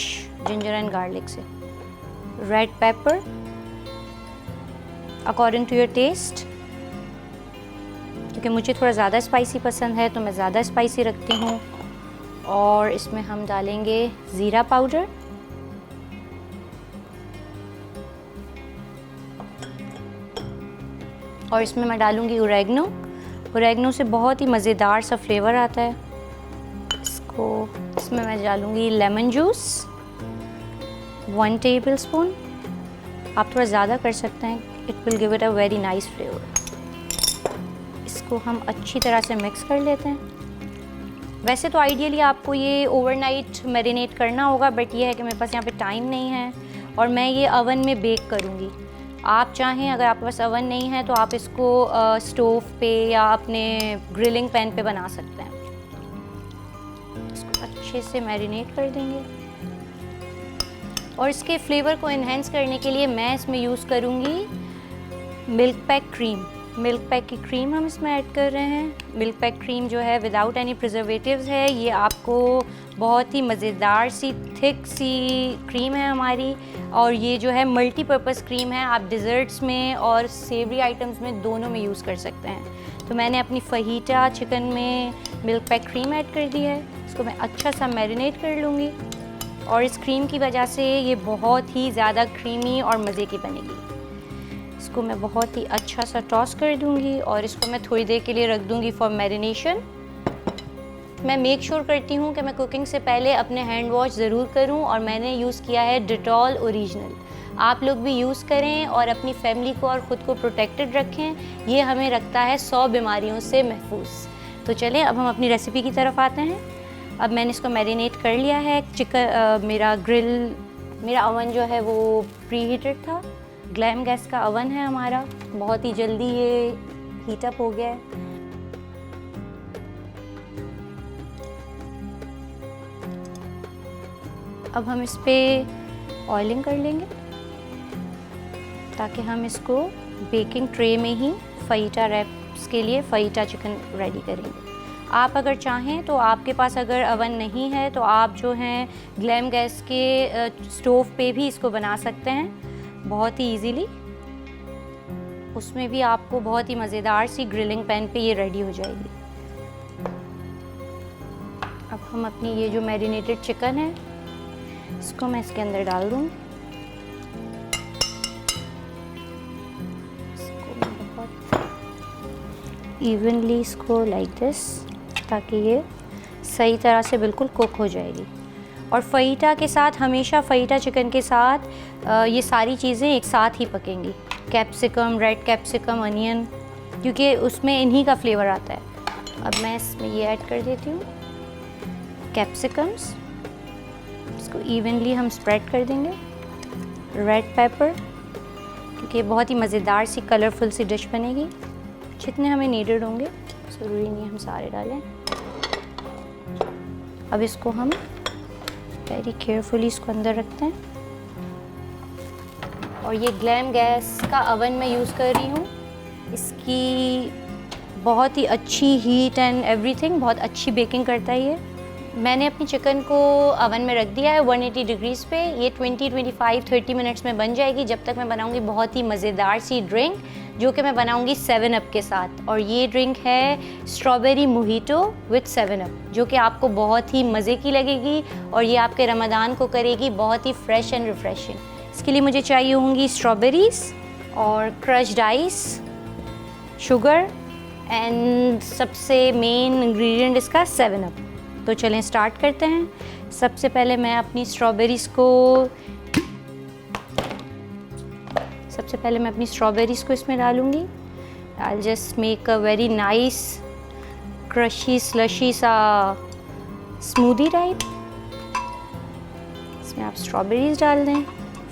ginger and garlic से। Red pepper according to your taste, क्योंकि मुझे थोड़ा ज़्यादा स्पाइसी पसंद है तो मैं ज़्यादा स्पाइसी रखती हूँ। और इसमें हम डालेंगे ज़ीरा पाउडर, और इसमें मैं डालूँगी ओरेगनो। ओरेगनो से बहुत ही मज़ेदार सा फ्लेवर आता है। इसमें मैं डालूँगी लेमन जूस 1 टेबलस्पून। आप थोड़ा ज़्यादा कर सकते हैं, it will give it a very nice flavour. इसको हम अच्छी तरह से मिक्स कर लेते हैं। वैसे तो आइडियली आपको ये ओवरनाइट मैरिनेट करना होगा, बट ये है कि मेरे पास यहाँ पे टाइम नहीं है और मैं ये अवन में बेक करूँगी। आप चाहें, अगर आपके पास अवन नहीं है तो आप इसको स्टोव पे या अपने ग्रिलिंग पैन पे बना सकते हैं। इसको अच्छे से मैरिनेट कर देंगे और इसके फ्लेवर को इन्हेंस करने के लिए मैं इसमें यूज़ करूँगी milk pack cream. Milk pack की क्रीम हम इसमें ऐड कर रहे हैं। मिल्क पैक क्रीम जो है विदाउट एनी प्रिजर्वेटिव्स है। ये आपको बहुत ही मज़ेदार सी थिक सी क्रीम है हमारी, और ये जो है मल्टीपर्पज़ क्रीम है। आप डिज़र्ट्स में और सेवरी आइटम्स में दोनों में यूज़ कर सकते हैं। तो मैंने अपनी फहीटा चिकन में मिल्क पैक क्रीम ऐड कर दी है। इसको मैं अच्छा सा मैरिनेट कर लूँगी और इस क्रीम की वजह से ये बहुत ही ज़्यादा क्रीमी और मज़े की बनेगी। इसको मैं बहुत ही अच्छा सा टॉस कर दूंगी और इसको मैं थोड़ी देर के लिए रख दूंगी फॉर मैरिनेशन। मैं मेक श्योर करती हूँ कि मैं कुकिंग से पहले अपने हैंड वॉश ज़रूर करूँ, और मैंने यूज़ किया है डिटॉल ओरिजिनल। आप लोग भी यूज़ करें और अपनी फैमिली को और ख़ुद को प्रोटेक्टेड रखें। ये हमें रखता है 100 बीमारियों से महफूज। तो चलें अब हम अपनी रेसिपी की तरफ आते हैं। अब मैंने इसको मैरिनेट कर लिया है। मेरा अवन जो है वो प्री हीटेड था। ग्लैम गैस का अवन है हमारा, बहुत ही जल्दी ये हीटअप हो गया है। अब हम इस पर ऑयलिंग कर लेंगे ताकि हम इसको बेकिंग ट्रे में ही फहीटा रैप्स के लिए फहीटा चिकन रेडी करेंगे। आप अगर चाहें तो आपके पास अगर अवन नहीं है तो आप जो हैं ग्लैम गैस के स्टोव पे भी इसको बना सकते हैं बहुत ही इजीली। उसमें भी आपको बहुत ही मज़ेदार सी ग्रिलिंग पैन पे ये रेडी हो जाएगी। अब हम अपनी ये जो मैरिनेटेड चिकन है इसको मैं इसके अंदर डाल दूँ। इसको मैं बहुत इवनली इसको लाइक दिस, ताकि ये सही तरह से बिल्कुल कुक हो जाएगी। और फहीटा के साथ, हमेशा फहीटा चिकन के साथ ये सारी चीज़ें एक साथ ही पकेंगी। कैप्सिकम, रेड कैप्सिकम, अनियन, क्योंकि उसमें इन्हीं का फ्लेवर आता है। अब मैं इसमें ये ऐड कर देती हूँ कैप्सिकम्स। इसको इवनली हम स्प्रेड कर देंगे। रेड पेपर, क्योंकि बहुत ही मज़ेदार सी कलरफुल सी डिश बनेगी। जितने हमें नीडेड होंगे, ज़रूरी नहीं हम सारे डालें। अब इसको हम वेरी केयरफुली इसको अंदर रखते हैं। और ये ग्लैम गैस का अवन मैं यूज़ कर रही हूँ। इसकी बहुत ही अच्छी हीट एंड एवरीथिंग, बहुत अच्छी बेकिंग करता है ये। मैंने अपनी चिकन को अवन में रख दिया है 180 डिग्रीज़ पे। ये 20-25-30 मिनट्स में बन जाएगी। जब तक मैं बनाऊँगी बहुत ही मज़ेदार सी ड्रिंक, जो कि मैं बनाऊँगी 7 अप के साथ। और ये ड्रिंक है स्ट्रॉबेरी मोहितो विथ 7 अप, जो कि आपको बहुत ही मज़े की लगेगी और ये आपके रमज़ान को करेगी बहुत ही फ्रेश एंड रिफ़्रेशिंग। इसके लिए मुझे चाहिए होंगी स्ट्रॉबेरीज़ और क्रश्ड आइस, शुगर एंड सबसे मेन इंग्रेडिएंट इसका 7 अप। तो चलें स्टार्ट करते हैं। सबसे सबसे पहले मैं अपनी स्ट्रॉबेरीज़ को इसमें डालूँगी। I just make a very nice crushy slushy सा स्मूदी टाइप। इसमें आप स्ट्रॉबेरीज़ डाल दें,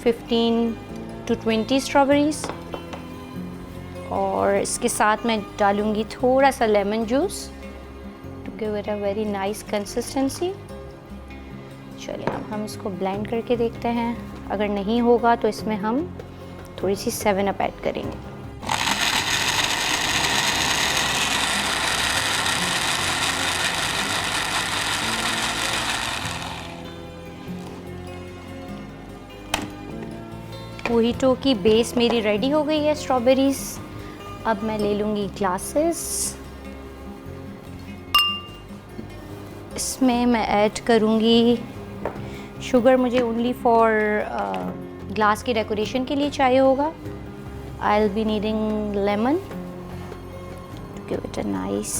15 to 20 स्ट्रॉबेरीज़। और इसके साथ मैं डालूँगी थोड़ा सा lemon juice to give it a very nice consistency. चलिए अब हम इसको ब्लेंड करके देखते हैं। अगर नहीं होगा तो इसमें हम थोड़ी सी 7 अप ऐड करेंगे। मोहितो की बेस मेरी रेडी हो गई है स्ट्रॉबेरीज़। अब मैं ले लूँगी ग्लासेस। इसमें मैं ऐड करूँगी शुगर, मुझे ओनली फॉर ग्लास की डेकोरेशन के लिए चाहिए होगा। I will be needing lemon to give it a nice.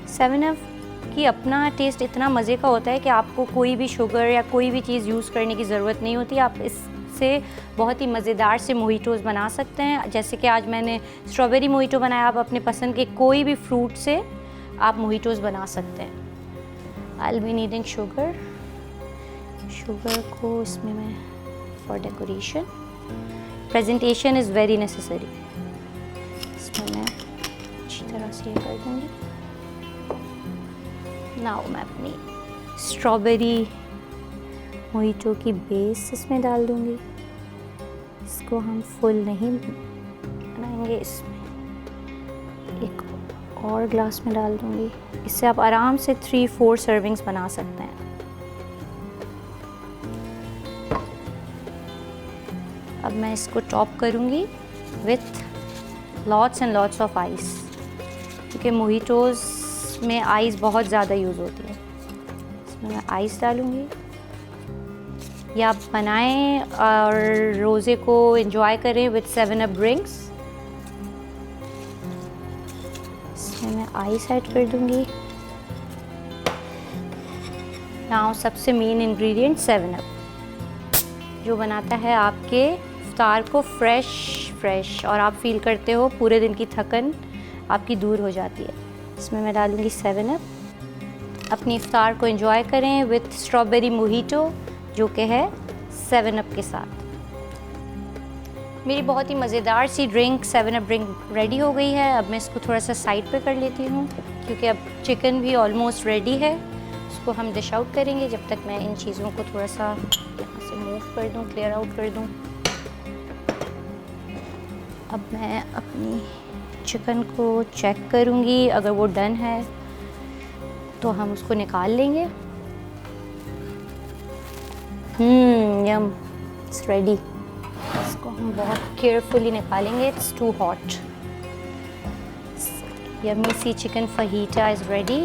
7up कि अपना टेस्ट इतना मज़े का होता है कि आपको कोई भी शुगर या कोई भी चीज़ यूज़ करने की ज़रूरत नहीं होती। आप इससे बहुत ही मज़ेदार से मोहिटोज़ बना सकते हैं। जैसे कि आज मैंने स्ट्रॉबेरी मोहिटो बनाया, आप अपने पसंद के कोई भी फ्रूट से आप मोहिटोज़ बना सकते हैं। I will be needing sugar. Sugar को इसमें मैं for decoration, presentation is very necessary. इसमें मैं अच्छी तरह से ये कर दूँगी। नाउ मैं अपनी स्ट्रॉबेरी मोहितो की बेस इसमें डाल दूँगी। इसको हम फुल नहीं बनाएंगे, इसमें एक और ग्लास में डाल दूँगी। इससे आप आराम से 3-4 सर्विंग्स बना सकते हैं। अब मैं इसको टॉप करूँगी with lots and lots of ice, क्योंकि मोहितोज़ में आइस बहुत ज़्यादा यूज़ होती है। इसमें मैं आइस डालूँगी। या आप बनाएं और रोज़े को एंजॉय करें विथ 7up ड्रिंक्स। इसमें मैं आइस ऐड कर दूँगी। नाउ सबसे मेन इंग्रेडिएंट 7up, जो बनाता है आपके इफ्तार को फ्रेश और आप फील करते हो पूरे दिन की थकन आपकी दूर हो जाती है। इसमें मैं डालूँगी 7up। अपनी इफ्तार को एंजॉय करें विथ स्ट्रॉबेरी मोहितो, जो कि है 7up के साथ। मेरी बहुत ही मज़ेदार सी ड्रिंक 7up ड्रिंक रेडी हो गई है। अब मैं इसको थोड़ा सा साइड पे कर लेती हूँ, क्योंकि अब चिकन भी ऑलमोस्ट रेडी है। इसको हम डिश आउट करेंगे। जब तक मैं इन चीज़ों को थोड़ा सा यहाँ से मूव कर दूँ, क्लियर आउट कर दूँ। अब मैं अपनी चिकन को चेक करूँगी, अगर वो डन है तो हम उसको निकाल लेंगे। Yum, it's ready. इसको हम बहुत केयरफुली निकालेंगे, it's too hot. Yummy see chicken fajita is ready.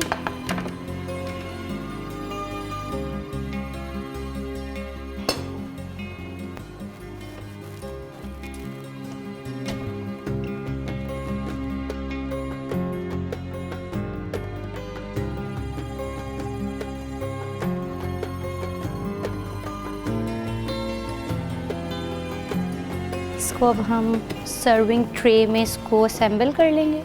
इसको अब हम सर्विंग ट्रे में इसको असेंबल कर लेंगे।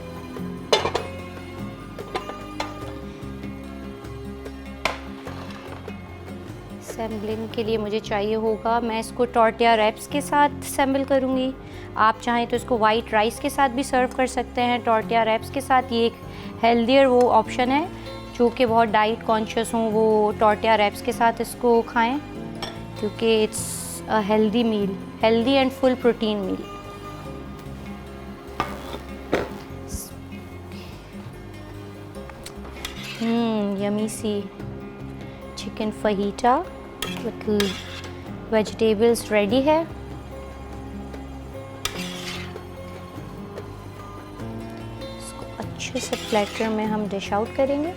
असेंबलिंग के लिए मुझे चाहिए होगा, मैं इसको टॉर्टिया रैप्स के साथ असेंबल करूँगी। आप चाहें तो इसको वाइट राइस के साथ भी सर्व कर सकते हैं, टॉर्टिया रैप्स के साथ। ये एक हेल्दियर वो ऑप्शन है, जो कि बहुत डाइट कॉन्शियस हों वो टॉर्टिया रैप्स के साथ इसको खाएं, क्योंकि it's a healthy meal, healthy and full protein meal. Yummy see chicken fajita with vegetables ready है। इसको अच्छे से प्लेटर में हम डिश आउट करेंगे।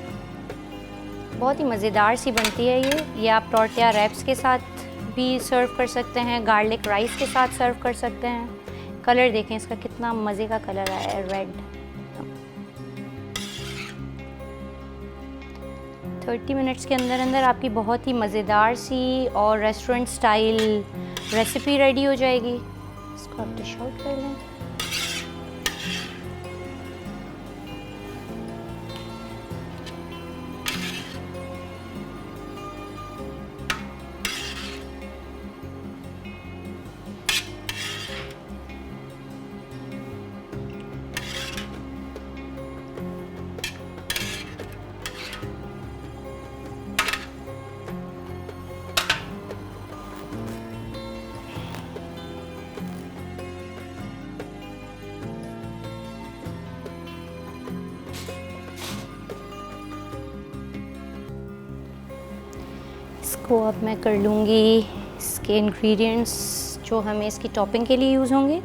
बहुत ही मज़ेदार सी बनती है ये आप टॉर्टिया रैप्स के साथ भी सर्व कर सकते हैं, गार्लिक राइस के साथ सर्व कर सकते हैं। कलर देखें इसका कितना मज़े का कलर आया है, रेड। 30 मिनट्स के अंदर अंदर आपकी बहुत ही मज़ेदार सी और रेस्टोरेंट स्टाइल रेसिपी रेडी हो जाएगी। इसको आप डिश आउट कर लें। इसको अब मैं कर लूँगी इसके इंग्रेडिएंट्स जो हमें इसकी टॉपिंग के लिए यूज़ होंगे,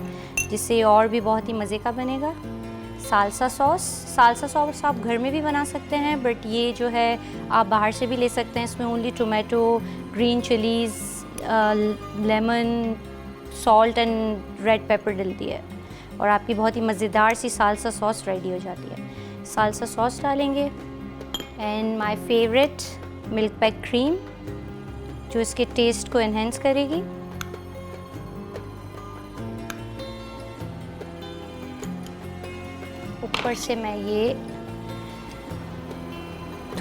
जिससे और भी बहुत ही मज़े का बनेगा। साल्सा सॉस आप घर में भी बना सकते हैं, बट ये जो है आप बाहर से भी ले सकते हैं। इसमें only tomato, green chillies, lemon, salt and red pepper डलती है और आपकी बहुत ही मज़ेदार सी साल्सा सॉस रेडी हो जाती है। साल्सा सॉस डालेंगे and my favourite milk pack cream जो इसके टेस्ट को एनहेंस करेगी। ऊपर से मैं ये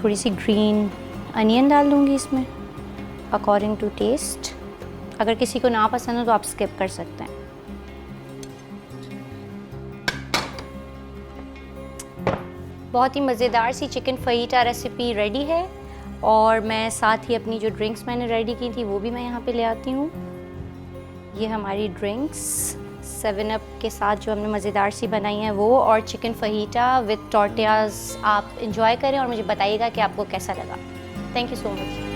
थोड़ी सी ग्रीन अनियन डाल दूँगी इसमें अकॉर्डिंग टू टेस्ट। अगर किसी को ना पसंद हो तो आप स्किप कर सकते हैं। बहुत ही मज़ेदार सी चिकन फहीटा रेसिपी रेडी है और मैं साथ ही अपनी जो ड्रिंक्स मैंने रेडी की थी वो भी मैं यहाँ पे ले आती हूँ। ये हमारी ड्रिंक्स 7 अप के साथ जो हमने मज़ेदार सी बनाई हैं वो, और चिकन फहीटा विद टॉर्टियाज़ आप इंजॉय करें और मुझे बताइएगा कि आपको कैसा लगा। Thank you so much.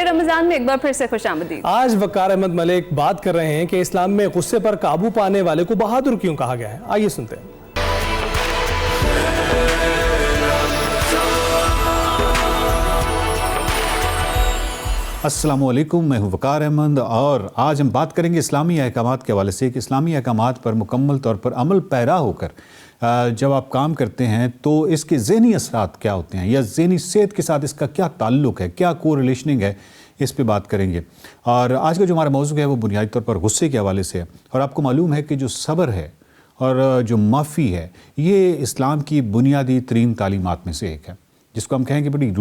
Ramzan में एक बार फिर से खुशामदीद। आज वकार अहमद मलिक बात कर रहे हैं कि इस्लाम में गुस्से पर काबू पाने वाले को बहादुर क्यों कहा गया है। आइए सुनते हैं। अस्सलामुअलैकुम, मैं हूं वकार अहमद और आज हम बात करेंगे इस्लामी अहकामात के हवाले से कि इस्लामी अहकामात पर मुकम्मल तौर पर अमल पैरा होकर जब आप काम करते हैं तो इसके ज़हनी असरात क्या होते हैं या ज़हनी सेहत के साथ इसका क्या ताल्लुक़ है, क्या को रिलेशनिंग है, इस पे बात करेंगे। और आज का जो हमारा मौजू है वो बुनियादी तौर पर गुस्से के हवाले से है। और आपको मालूम है कि जो सब्र है और जो माफ़ी है ये इस्लाम की बुनियादी तरीन तालीमात में से एक है, जिसको हम कहेंगे बड़ी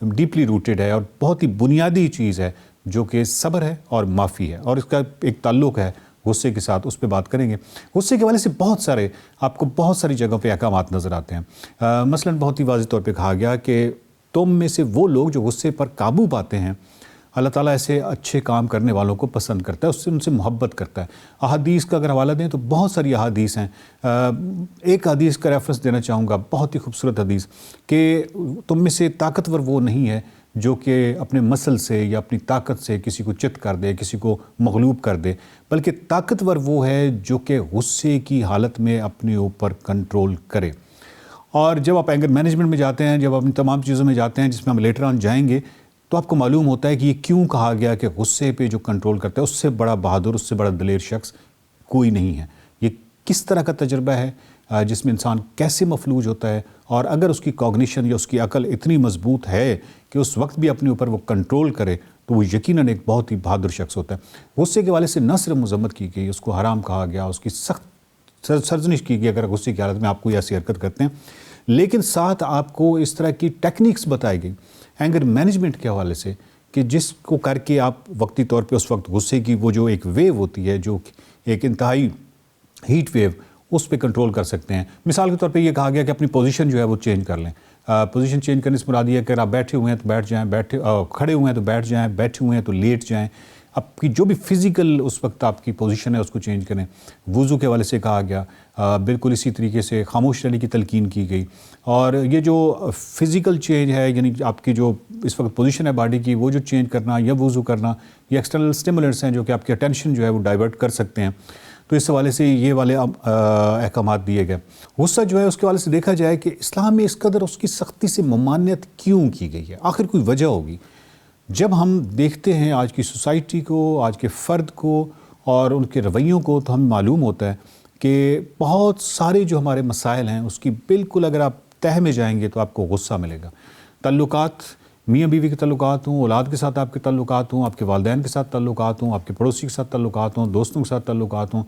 डीपली रूटेड है और बहुत ही बुनियादी चीज़ है, जो कि सब्र है और माफ़ी है और इसका एक ताल्लुक़ है गुस्से के साथ। उस पर बात करेंगे। गुस्से के हवाले से आपको बहुत सारी जगहों पे अहकामात नज़र आते हैं। मसलन बहुत ही वाज़ेह तौर पे कहा गया कि तुम में से वो लोग जो गुस्से पर काबू पाते हैं, अल्लाह ताला ऐसे अच्छे काम करने वालों को पसंद करता है, उससे उनसे मोहब्बत करता है। अहादीस का अगर हवाला दें तो बहुत सारी अहादीस हैं। एक हदीस का रेफरेंस देना चाहूँगा, बहुत ही खूबसूरत हदीस, कि तुम में से ताकतवर वो नहीं है जो कि अपने मसल से या अपनी ताकत से किसी को चित कर दे, किसी को मगलूब कर दे, बल्कि ताकतवर वो है जो कि गुस्से की हालत में अपने ऊपर कंट्रोल करे। और जब आप एंगर मैनेजमेंट में जाते हैं, जब आप इन तमाम चीज़ों में जाते हैं जिसमें हम लेटर ऑन जाएंगे, तो आपको मालूम होता है कि ये क्यों कहा गया कि गुस्से पे जो कंट्रोल करता है उससे बड़ा बहादुर, उससे बड़ा दलेर शख्स कोई नहीं है। ये किस तरह का तजुर्बा है जिसमें इंसान कैसे मफलूज होता है, और अगर उसकी कॉग्निशन या उसकी अकल इतनी मजबूत है कि उस वक्त भी अपने ऊपर वो कंट्रोल करे, तो वो यकीनन एक बहुत ही बहादुर शख्स होता है। गुस्से के वाले से न सिर्फ मजम्मत की गई, उसको हराम कहा गया, उसकी सख्त सरजनिश की गई अगर गुस्से की हालत में आप कोई ऐसी हरकत करते हैं, लेकिन साथ आपको इस तरह की टेक्निक्स बताई गई एंगर मैनेजमेंट के हवाले से कि जिसको करके आप वक्ती तौर पे उस वक्त गुस्से की वो जो एक वेव होती है, जो एक इंतहाई हीट वेव, उस पे कंट्रोल कर सकते हैं। मिसाल के तौर पे ये कहा गया कि अपनी पोजीशन जो है वो चेंज कर लें। पोजीशन चेंज करने से मुराद ये है कि अगर आप बैठे हुए हैं तो बैठ जाएं, खड़े हुए हैं तो बैठ जाएं, बैठे हुए हैं तो लेट जाएं। आपकी जो भी फिज़िकल उस वक्त आपकी पोजीशन है उसको चेंज करें। वुज़ू के हवाले से कहा गया, बिल्कुल इसी तरीके से खामोश रहने की तलकीन की गई। और ये जो फ़िज़िकल चेंज है, यानी आपकी जो इस वक्त पोजीशन है बॉडी की, वो जो चेंज करना या वुज़ू करना, ये एक्सटर्नल स्टिमुलेंट्स हैं जो कि आपकी अटेंशन जो है वो डाइवर्ट कर सकते हैं। तो इस हवाले से ये वाले अहकामात दिए गए। गुस्सा जो है उसके हवाले से देखा जाए कि इस्लाम में इस कदर उसकी सख्ती से ममानियत क्यों की गई है, आखिर कोई वजह होगी। जब हम देखते हैं आज की सोसाइटी को, आज के फ़र्द को और उनके रवैयों को, तो हमें मालूम होता है कि बहुत सारे जो हमारे मसाइल हैं उसकी बिल्कुल अगर आप तह में जाएंगे तो आपको गुस्सा मिलेगा। तल्लुकात, मियाँ बीवी के तल्लुकात हों, औलाद के साथ आपके तल्लुकात हों, आपके वालिदैन के साथ तल्लुकात हों, आपके पड़ोसी के साथ तल्लुकात हों, दोस्तों के साथ तल्लुकात हों,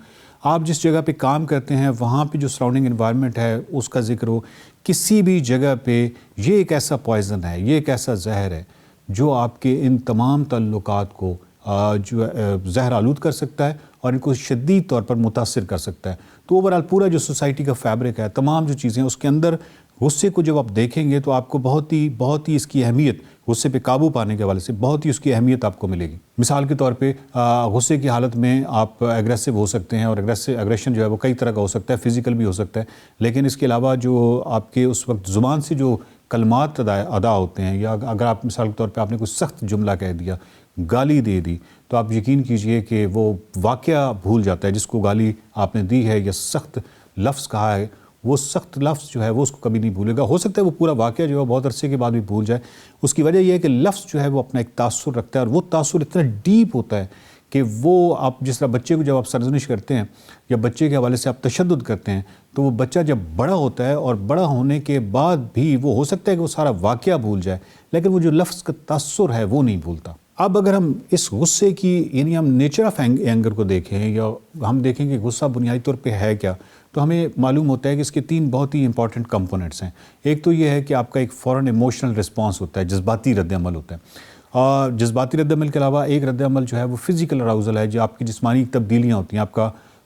आप जिस जगह पे काम करते हैं वहाँ पे जो सराउंडिंग एनवायरनमेंट है उसका ज़िक्र हो, किसी भी जगह पे ये एक ऐसा पॉइज़न है, ये एक ऐसा जहर है जो आपके इन तमाम तल्लुकात को जो जहर आलूद कर सकता है और इनको शदीद तौर पर मुतासिर कर सकता है। तो ओवरऑल पूरा जो सोसाइटी का फैब्रिक है, तमाम जो चीज़ें हैं उसके अंदर गुस्से को जब आप देखेंगे तो आपको बहुत ही इसकी अहमियत, गुस्से पे काबू पाने के हवाले से बहुत ही उसकी अहमियत आपको मिलेगी। मिसाल के तौर पे गुस्से की हालत में आप एग्रेसिव हो सकते हैं और एग्रेशन जो है वो कई तरह का हो सकता है, फ़िज़िकल भी हो सकता है। लेकिन इसके अलावा जो आपके उस वक्त ज़ुबान से जो कलमात अदा होते हैं, या अगर आप मिसाल के तौर पे आपने कोई सख्त जुमला कह दिया, गाली दे दी, तो आप यकीन कीजिए कि वो वाक़या भूल जाता है जिसको गाली आपने दी है या सख्त लफ्ज़ कहा है, वो सख्त लफ्ज़ जो है वो उसको कभी नहीं भूलेगा। हो सकता है वो पूरा वाक़या जो है बहुत अरसे के बाद भी भूल जाए। उसकी वजह यह है कि लफ्ज़ जो है वो अपना एक तासुर रखता है और वो तासुर इतना डीप होता है कि वो आप जिस तरह बच्चे को जब आप सरजनिश करते हैं या बच्चे के हवाले से आप तशद्दुद करते हैं, तो वो बच्चा जब बड़ा होता है और बड़ा होने के बाद भी वो हो सकता है कि वो सारा वाक़या भूल जाए, लेकिन वो जो लफ्ज़ का तासुर है वो नहीं भूलता। अब अगर हम इस गुस्से की यानी हम नेचर ऑफ एंगर को देखें या हम देखें कि गुस्सा बुनियादी तौर पे है क्या, तो हमें मालूम होता है कि इसके 3 बहुत ही इंपॉर्टेंट कंपोनेंट्स हैं। एक तो ये है कि आपका एक फ़ौरन इमोशनल रिस्पॉन्स होता है, जज्बाती रद्द-ए-अमल होता है। और जज्बाती रद्द-ए-अमल के अलावा एक रद्द-ए-अमल जो है वो फ़िज़िकल अराउज़ल है, जो आपकी जिस्मानी तब्दीलियाँ होती हैं।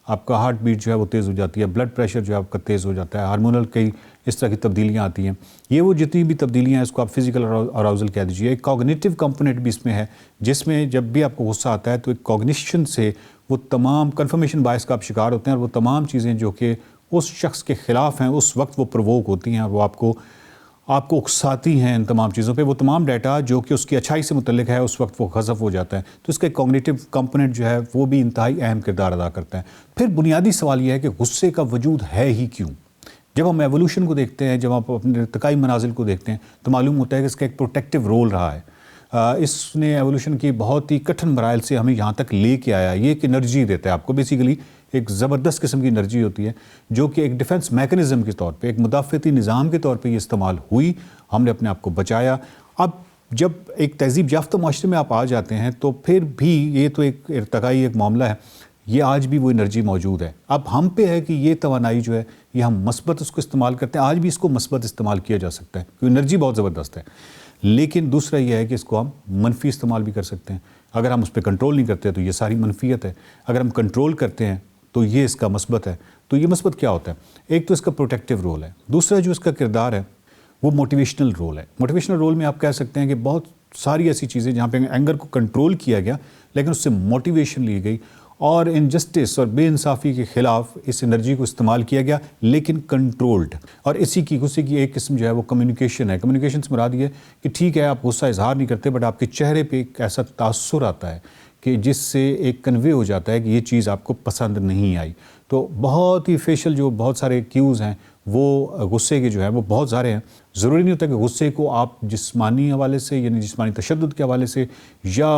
आपका हार्ट बीट जो है वो तेज़ हो जाती है, ब्लड प्रेशर जो है आपका तेज़ हो जाता है, हार्मोनल कई इस तरह की तब्दीलियाँ आती हैं। ये वो जितनी भी तब्दीलियाँ हैं इसको आप फिज़िकल अराउज़ल कह दीजिए। एक कॉग्निटिव कंपोनेंट भी इसमें है, जिसमें जब भी आपको गुस्सा आता है तो एक कॉग्निशन से वो तमाम कन्फर्मेशन बायस का आप शिकार होते हैं और वो तमाम चीज़ें जो कि उस शख्स के ख़िलाफ़ हैं उस वक्त वो प्रवोक होती हैं और वो आपको उकसाती हैं इन तमाम चीज़ों पे। वो तमाम डाटा जो कि उसकी अच्छाई से मुतल्लिक है उस वक्त वो ख़ज़फ़ हो जाता है। तो इसका कॉग्निटिव कंपोनेंट जो है वो भी इंतहाई अहम किरदार अदा करता है। फिर बुनियादी सवाल यह है कि गुस्से का वजूद है ही क्यों। जब हम एवोल्यूशन को देखते हैं, जब आप अपने इर्तिकाई मनाजिल को देखते हैं, तो मालूम होता है कि इसका एक प्रोटेक्टिव रोल रहा है। इसने एवोल्यूशन की बहुत ही कठिन मराइल से हमें यहाँ तक ले के आया। ये एक एनर्जी देता है आपको, बेसिकली एक ज़बरदस्त किस्म की एनर्जी होती है जो कि एक डिफेंस मैकेनिज़्म के तौर पे, एक मुदाफ़ती निज़ाम के तौर पे ये इस्तेमाल हुई, हमने अपने आप को बचाया। अब जब एक तहज़ीब याफ्ता माशरे में आप आ जाते हैं तो फिर भी ये तो एक इर्तिकाई एक मामला है, ये आज भी वो एनर्जी मौजूद है। अब हम पे है कि ये तवानाई जो है ये हम मस्बत उसको इस्तेमाल करते हैं। आज भी इसको मस्बत इस्तेमाल किया जा सकता है क्योंकि एनर्जी बहुत ज़बरदस्त है। लेकिन दूसरा ये है कि इसको हम मनफी इस्तेमाल भी कर सकते हैं। अगर हम उस पर कंट्रोल नहीं करते तो ये सारी मनफियत है, अगर हम कंट्रोल करते हैं तो ये इसका मस्बत है। तो ये मस्बत क्या होता है? एक तो इसका प्रोटेक्टिव रोल है, दूसरा जो इसका किरदार है वो मोटिवेशनल रोल है। मोटिवेशनल रोल में आप कह सकते हैं कि बहुत सारी ऐसी चीज़ें जहाँ पे एंगर को कंट्रोल किया गया लेकिन उससे मोटिवेशन ली गई और इनजस्टिस और बेइंसाफ़ी के ख़िलाफ़ इस एनर्जी को इस्तेमाल किया गया, लेकिन कंट्रोल्ड। और इसी की गुस्से की एक किस्म जो है वो कम्युनिकेशन है। कम्युनिकेशन से मुराद ये कि ठीक है आप गुस्सा इजहार नहीं करते, बट आपके चेहरे पे एक ऐसा तासुर आता है कि जिससे एक कन्वे हो जाता है कि ये चीज़ आपको पसंद नहीं आई। तो बहुत ही फेशियल जो बहुत सारे क्यूज़ हैं वो गुस्से के जो है वो बहुत सारे हैं। ज़रूरी नहीं होता कि गुस्से को आप जिस्मानी हवाले से यानी जिस्मानी तशद्दुद के हवाले से या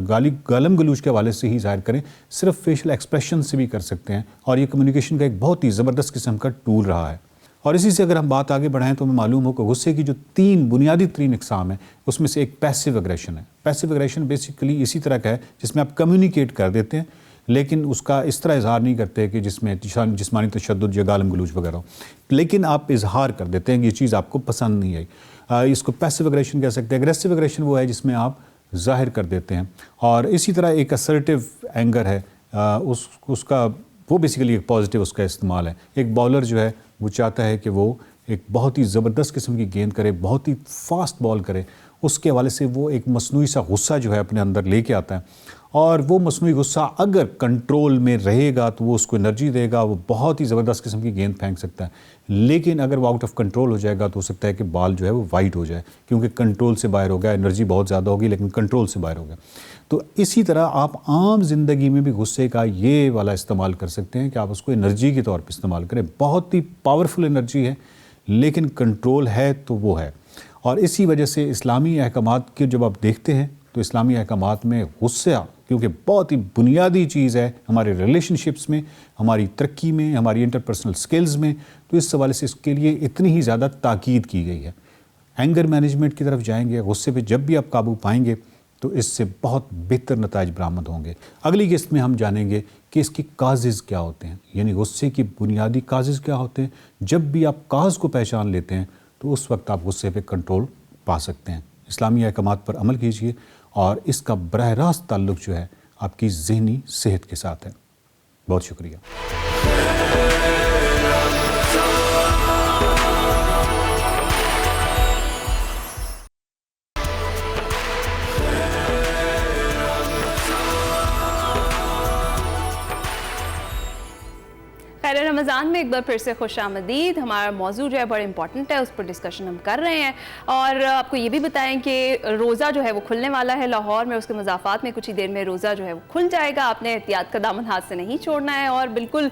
गालम गलूज के हवाले से ही ज़ाहिर करें, सिर्फ फेशियल एक्सप्रेशन से भी कर सकते हैं और ये कम्युनिकेशन का एक बहुत ही ज़बरदस्त किस्म का टूल रहा है। और इसी से अगर हम बात आगे बढ़ाएं तो हमें मालूम हो कि गुस्से की जो 3 बुनियादी इकसाम है उसमें से एक पैसिव एग्रेशन है। पैसिव एग्रेशन बेसिकली इसी तरह का है जिसमें आप कम्युनिकेट कर देते हैं लेकिन उसका इस तरह इजहार नहीं करते कि जिसमें जिस्मानी तशद्दुद या गालम गलूज वगैरह हो, लेकिन आप इजहार कर देते हैं कि ये चीज़ आपको पसंद नहीं आई। इसको पैसिव एग्रेशन कह सकते हैं। एग्रेसिव एग्रेशन वो है जिसमें आप जाहिर कर देते हैं। और इसी तरह एक असर्टिव एंगर है, उसका वो बेसिकली एक पॉजिटिव उसका इस्तेमाल है। एक बॉलर जो है वो चाहता है कि वो एक बहुत ही ज़बरदस्त किस्म की गेंद करे, बहुत ही फास्ट बॉल करे, उसके हवाले से वो एक मसनूई सा गुस्सा जो है अपने अंदर लेके आता है। और वो मसनूई गुस्सा अगर कंट्रोल में रहेगा तो वो उसको एनर्जी देगा, वो बहुत ही ज़बरदस्त किस्म की गेंद फेंक सकता है। लेकिन अगर वो आउट ऑफ कंट्रोल हो जाएगा तो हो सकता है कि बॉल जो है वो वाइड हो जाए, क्योंकि कंट्रोल से बाहर हो गया। एनर्जी बहुत ज़्यादा होगी लेकिन कंट्रोल से बाहर हो गया। तो इसी तरह आप आम जिंदगी में भी गुस्से का ये वाला इस्तेमाल कर सकते हैं कि आप उसको एनर्जी के तौर पर इस्तेमाल करें। बहुत ही पावरफुल एनर्जी है लेकिन कंट्रोल है तो वो है। और इसी वजह से इस्लामी अहकामात के जब आप देखते हैं तो इस्लामी अहकामात में गुस्सा, क्योंकि बहुत ही बुनियादी चीज़ है हमारे रिलेशनशिप्स में, हमारी तरक्की में, हमारी इंटरपर्सनल स्किल्स में, तो इस हवाले से इसके लिए इतनी ही ज़्यादा ताकीद की गई है। एंगर मैनेजमेंट की तरफ जाएंगे, गुस्से पे जब भी आप काबू पाएंगे तो इससे बहुत बेहतर नताइज बरामद होंगे। अगली किस्त में हम जानेंगे कि इसकी काज़िज़ क्या होते हैं, यानी गुस्से की बुनियादी काज़िज़ क्या होते हैं। जब भी आप काज़ को पहचान लेते हैं तो उस वक्त आप गुस्से पे कंट्रोल पा सकते हैं। इस्लामी अहकामात पर अमल कीजिए और इसका बराह रास्त ताल्लुक़ जो है आपकी ज़हनी सेहत के साथ है। बहुत शुक्रिया। खैर रमज़ान में एक बार फिर से खुश आमदीद। हमारा मौजू जो है बड़ा इंपॉर्टेंट है, उस पर डिस्कशन हम कर रहे हैं। और आपको ये भी बताएं कि रोज़ा जो है वो खुलने वाला है लाहौर में, उसके मज़ाफ़ात में कुछ ही देर में रोज़ा जो है वो खुल जाएगा। आपने एहतियात का दामन हाथ से नहीं छोड़ना है और बिल्कुल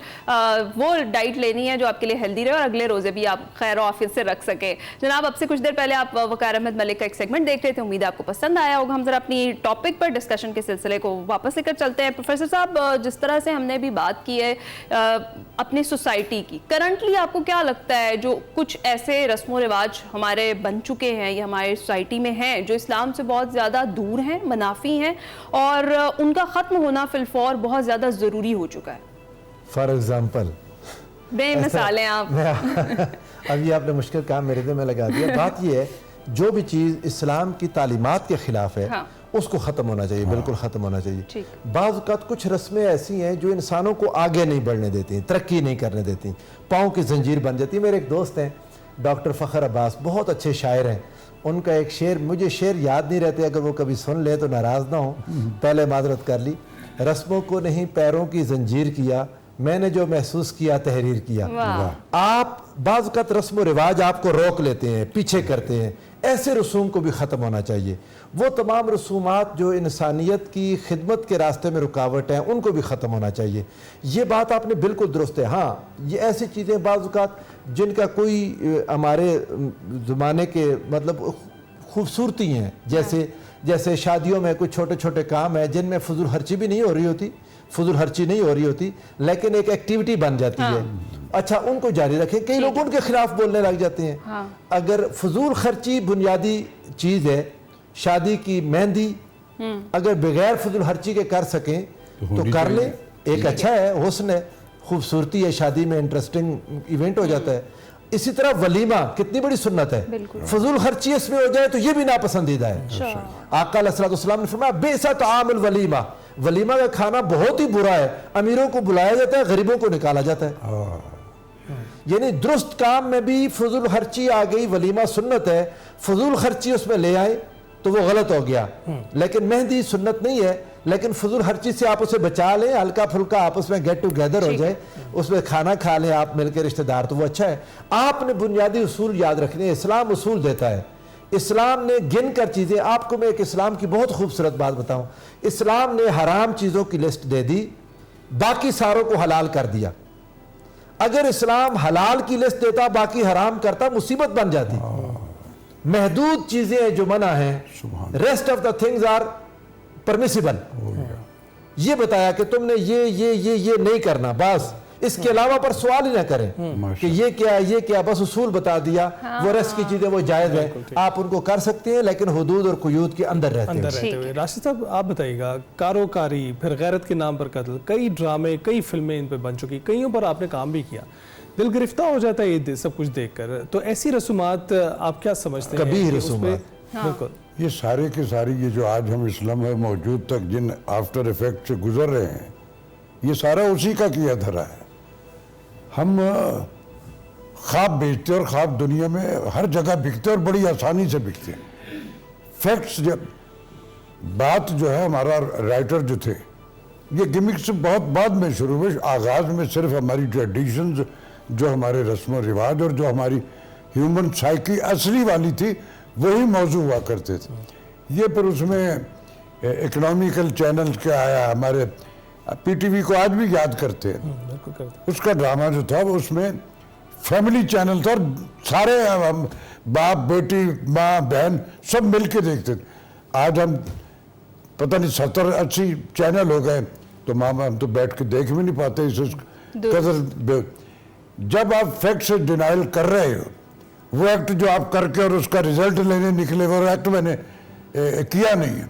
वो डाइट लेनी है जो आपके लिए हेल्दी रहे और अगले रोज़े भी आप खैर आफियत से रख सके। जनाब, अब से कुछ देर पहले आप वकार अहमद मलिक का एक सेगमेंट देख रहे थे, उम्मीद है आपको पसंद आया होगा। हम ज़रा अपनी टॉपिक पर डिस्कशन के सिलसिले को वापस लेकर चलते हैं। प्रोफेसर साहब, जिस तरह से हमने भी बात की है अपनी सोसाइटी की, करंटली आपको क्या लगता है जो कुछ ऐसे रस्म रिवाज हमारे बन चुके हैं या हमारे सोसाइटी में हैं जो इस्लाम से बहुत ज़्यादा दूर हैं, मनाफी हैं और उनका ख़त्म होना फिलफौर बहुत ज़्यादा ज़रूरी हो चुका है? फॉर एग्ज़ाम्पल बेमिसालें आप। अभी आपने मुश्किल काम मेरे दिल में लगा दिया। बात यह है, जो भी चीज़ इस्लाम की तालीमात के ख़िलाफ़ है हाँ। उसको ख़त्म होना चाहिए, बिल्कुल ख़त्म होना चाहिए। बाज़ औक़ात कुछ रस्में ऐसी हैं जो इंसानों को आगे नहीं बढ़ने देती, तरक्की नहीं करने देती, पाँव की जंजीर बन जाती है। मेरे एक दोस्त हैं डॉक्टर फ़खर अब्बास, बहुत अच्छे शायर हैं। उनका एक शेर, मुझे शेर याद नहीं रहते, अगर वो कभी सुन ले तो नाराज़ ना हो, पहले माजरत कर ली। रस्मों को नहीं पैरों की जंजीर किया, मैंने जो महसूस किया तहरीर किया। आप बाज़ औक़ात रस्म रिवाज आपको रोक लेते हैं, पीछे करते हैं, ऐसे रसूम को भी ख़त्म होना चाहिए। वो तमाम रसूमात जो इंसानियत की खिदमत के रास्ते में रुकावट हैं उनको भी ख़त्म होना चाहिए। ये बात आपने बिल्कुल दुरुस्त है। हाँ, ये ऐसी चीज़ें बाज़ औक़ात जिनका कोई हमारे ज़माने के मतलब खूबसूरती हैं, जैसे शादियों में कुछ छोटे छोटे काम हैं जिनमें फजूल खर्ची भी नहीं हो रही होती, फजूल खर्ची नहीं हो रही होती, लेकिन एक एक्टिविटी बन जाती है। अच्छा, उनको जारी रखें। कई लोग उनके खिलाफ बोलने लग जाते हैं। अगर फजूल खर्ची बुनियादी चीज़ है, शादी की मेहंदी अगर बगैर फजूल खर्ची के कर सकें तो कर लें, एक अच्छा है, हुस्न है, खूबसूरती है, शादी में इंटरेस्टिंग इवेंट हो जाता है। इसी तरह वलीमा कितनी बड़ी सुन्नत है, फजूल खर्ची इसमें हो जाए तो ये भी नापसंदीदा है। आका अलैहिस्सलाम ने फरमाया बेसत आमुल वलीमा, वलीमा का खाना बहुत ही बुरा है, अमीरों को बुलाया जाता है, गरीबों को निकाला जाता है। यानी दुरुस्त काम में भी फजूल खर्ची आ गई, वलीमा सुन्नत है, फजूल खर्ची उसमें ले आए तो वो गलत हो गया। लेकिन मेहंदी सुन्नत नहीं है, लेकिन फजूल खर्ची से आप उसे बचा लें, हल्का फुल्का आपस में गेट टुगेदर हो जाए, उसमें खाना खा लें आप मिलकर रिश्तेदार, तो वो अच्छा है। आपने बुनियादी उसूल याद रखने हैं, इस्लाम उसूल देता है। इस्लाम ने गिन कर चीज़ें, आपको मैं एक इस्लाम की बहुत खूबसूरत बात बताऊं, इस्लाम ने हराम चीज़ों की लिस्ट दे दी, बाकी सारों को हलाल कर दिया। अगर इस्लाम हलाल की लिस्ट देता बाकी हराम करता, मुसीबत बन जाती। महदूद चीजें जो मना है, rest of the things are permissible. ये बताया कि तुमने ये नहीं करना, बस इसके अलावा पर सवाल ही ना करें कि ये क्या, बस उसूल बता दिया, वो रेस्ट की चीजें वो जायज है, आप उनको कर सकते हैं लेकिन हुदूद और कुयूद के अंदर रहते हुए। राशिद साहब आप बताइएगा, कारोकारी फिर गैरत के नाम पर कत्ल, कई ड्रामे कई फिल्में इन पर बन चुकी, कईयों पर आपने काम भी किया, दिल गिरफ्तार हो जाता है ये सब कुछ देखकर, तो ऐसी रसूमात आप क्या समझते हैं? कबीह रसूमात। बिल्कुल, ये सारे के सारी ये जो आज हम इस्लाम में मौजूद तक जिन आफ्टर इफेक्ट से गुजर रहे हैं, ये सारा उसी का किया धरा है। हम ख्वाब बेचते और ख्वाब दुनिया में हर जगह बिकते और बड़ी आसानी से बिकते हैं। फैक्ट्स जब बात जो है, हमारा राइटर जो थे, ये गिमिक से बहुत बाद में शुरू हुए, आगाज में सिर्फ हमारी ट्रेडिशंस, जो हमारे रस्म रिवाज और जो हमारी ह्यूमन साइकी असली वाली थी, वही मौजू हुआ करते थे। ये पर उसमें इकोनॉमिकल चैनल क्या आया, हमारे पीटीवी को आज भी याद करते हैं, उसका ड्रामा जो था वो उसमें फैमिली चैनल था और सारे हम बाप बेटी माँ बहन सब मिल के देखते थे। आज हम पता नहीं 70-80 चैनल हो गए, तो मामा हम तो बैठ के देख भी नहीं पाते इस कदर। जब आप फैक्ट से डिनाइल कर रहे हो, वो एक्ट जो आप करके और उसका रिजल्ट लेने निकले, वो एक्ट मैंने किया नहीं है,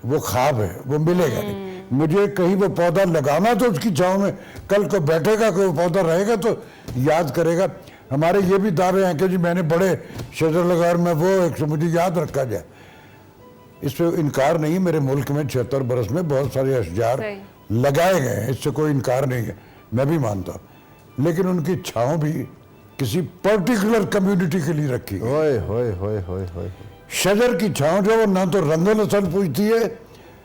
वो ख्वाब है, वो मिलेगा नहीं। मुझे कहीं वो पौधा लगाना तो उसकी छांव में, कल को बैठेगा कोई पौधा रहेगा तो याद करेगा। हमारे ये भी दावे हैं कि जी मैंने बड़े शजर लगा और मैं वो एक मुझे याद रखा जाए, इस पर इनकार नहीं है। मेरे मुल्क में 76 बरस में बहुत सारे अशजार लगाए गए हैं, इससे कोई इनकार नहीं है, मैं भी मानता हूँ, लेकिन उनकी छांव भी किसी पर्टिकुलर कम्युनिटी के लिए रखी है। शजर की छांव जो वो ना तो रंग नस्ल पूछती है,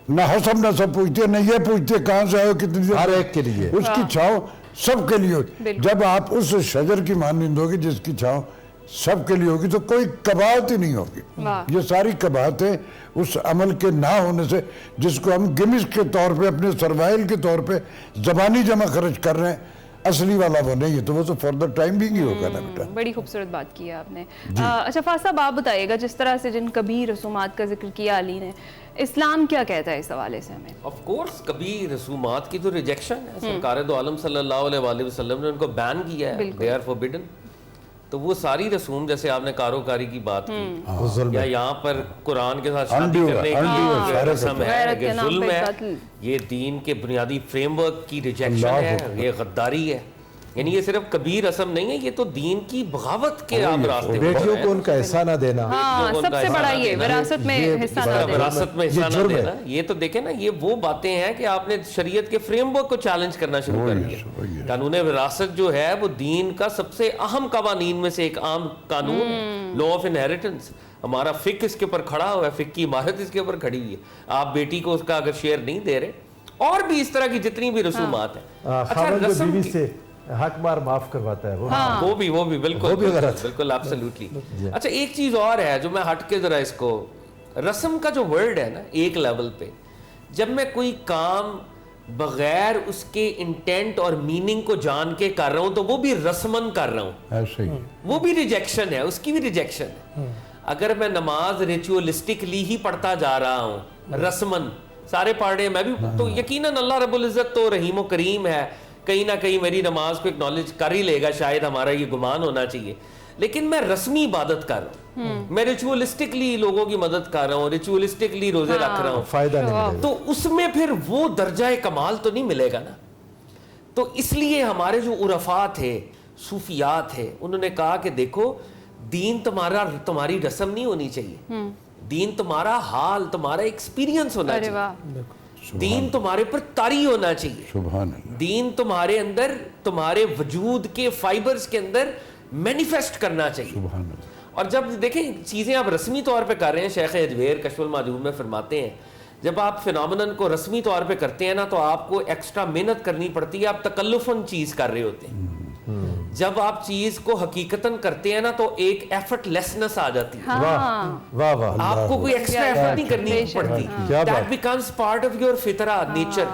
ना हसब नस्ल पूछती है, ना ये पूछती है कहाँ से आए हो, कितनी देर, हर एक के लिए उसकी छांव सबके लिए होगी। जब आप उस शजर की मानंद होगी जिसकी छांव सबके लिए होगी, तो कोई कबाहत ही नहीं होगी। ये सारी कबाहतें उस अमल के ना होने से, जिसको हम गिमिस के तौर पे, अपने सर्वाइवल के तौर पे जबानी जमा खर्च कर रहे हैं, असली वाला वो नहीं है, तो वो तो फर्दर टाइम भी नहीं होगा ना बेटा। बड़ी खूबसूरत बात की है आपने। अच्छा फाज साहब आप बताइएगा, जिस तरह से जिन कबीर रसूमात का जिक्र किया अली ने, इस्लाम क्या कहता है इस हवाले से हमें? ऑफ कोर्स कबीर रसूमात की तो रिजेक्शन है, सरकार दो आलम सल्लल्लाहु अलैहि वसल्लम ने उनको बैन किया है, दे आर फॉरबिडन। तो वो सारी रसूम, जैसे आपने कारोकारी की बात की, या यहाँ पर कुरान के साथ शादी करने की रस्म है, ये जुल्म है, ये दीन के बुनियादी फ्रेमवर्क की रिजेक्शन है, ये गद्दारी है। यानी ये सिर्फ कबीर रस्म नहीं है, ये तो दीन की बगावत के आप रास्ते, बेटियों को उनका हिस्सा ना देना, सबसे बड़ा ये विरासत में हिस्सा ना देना, विरासत में हिस्सा ना देना। ये तो देखें ना, ये वो बातें हैं कि आपने शरीयत के फ्रेमवर्क को चैलेंज करना शुरू कर दिया। कानून विरासत जो है वो दीन का सबसे अहम कवानीन में से एक आम कानून है, लॉ ऑफ इनहेरिटेंस। हमारा फिक इसके ऊपर खड़ा हुआ है, फिक की इमारत इसके ऊपर खड़ी हुई है। आप बेटी को उसका अगर शेयर नहीं दे रहे, और भी इस तरह की जितनी भी रसूमात है, अच्छा बीवी से हक मार माफ करवाता है वो भी बिल्कुल बिल्कुल एब्सोल्युटली। अच्छा एक चीज और है जो मैं हट के जरा इसको, रस्म का जो वर्ड है ना, एक लेवल पे जब मैं कोई काम बगैर उसके इंटेंट और मीनिंग को जान के कर रहा हूं, तो वो भी रस्मन कर रहा हूं, ऐसे ही वो भी रिजेक्शन है, उसकी भी रिजेक्शन है। अगर मैं नमाज रिचुअलिस्टिकली ही पढ़ता जा रहा हूं, रस्मन सारे पढ़ रहे हैं, मैं भी, तो यकीनन अल्लाह रब्बुल इज्जत तो रहीम करीम है, कहीं ना कहीं मेरी नमाज को एक्नॉलेज कर ही लेगा, शायद हमारा ये गुमान होना चाहिए। लेकिन मैं रस्मी इबादत कर रहा हूँ, मैं रिचुअलिस्टिकली लोगों की मदद कर रहा हूँ, रिचुअलिस्टिकली रोजे रख रहा हूँ, फायदा नहीं मिलेगा, तो उसमें फिर वो दर्जा कमाल तो नहीं मिलेगा ना। तो इसलिए हमारे जो उरफा थे, सूफिया थे, उन्होंने कहा कि देखो दीन तुम्हारी रस्म नहीं होनी चाहिए, दीन तुम्हारा हाल, तुम्हारा एक्सपीरियंस होना चाहिए, दीन तुम्हारे पर तारी होना चाहिए, सुभान अल्लाह, दीन तुम्हारे अंदर, तुम्हारे वजूद के फाइबर्स के अंदर मैनिफेस्ट करना चाहिए। सुभान अल्लाह। और जब देखें चीजें आप रस्मी तौर पे कर रहे हैं, शेख अजमेर कश्फुल माजूब में फरमाते हैं, जब आप फिनोमेनन को रस्मी तौर पे करते हैं ना, तो आपको एक्स्ट्रा मेहनत करनी पड़ती है, आप तकल्लुफन चीज कर रहे होते हैं। जब आप चीज को हकीकतन करते हैं ना, तो एक एफर्टलेसनेस आ जाती है, वाह वाह, आपको कोई एक्स्ट्रा एफर्ट नहीं करनी पड़ती, that becomes part of your फितरा, नेचर।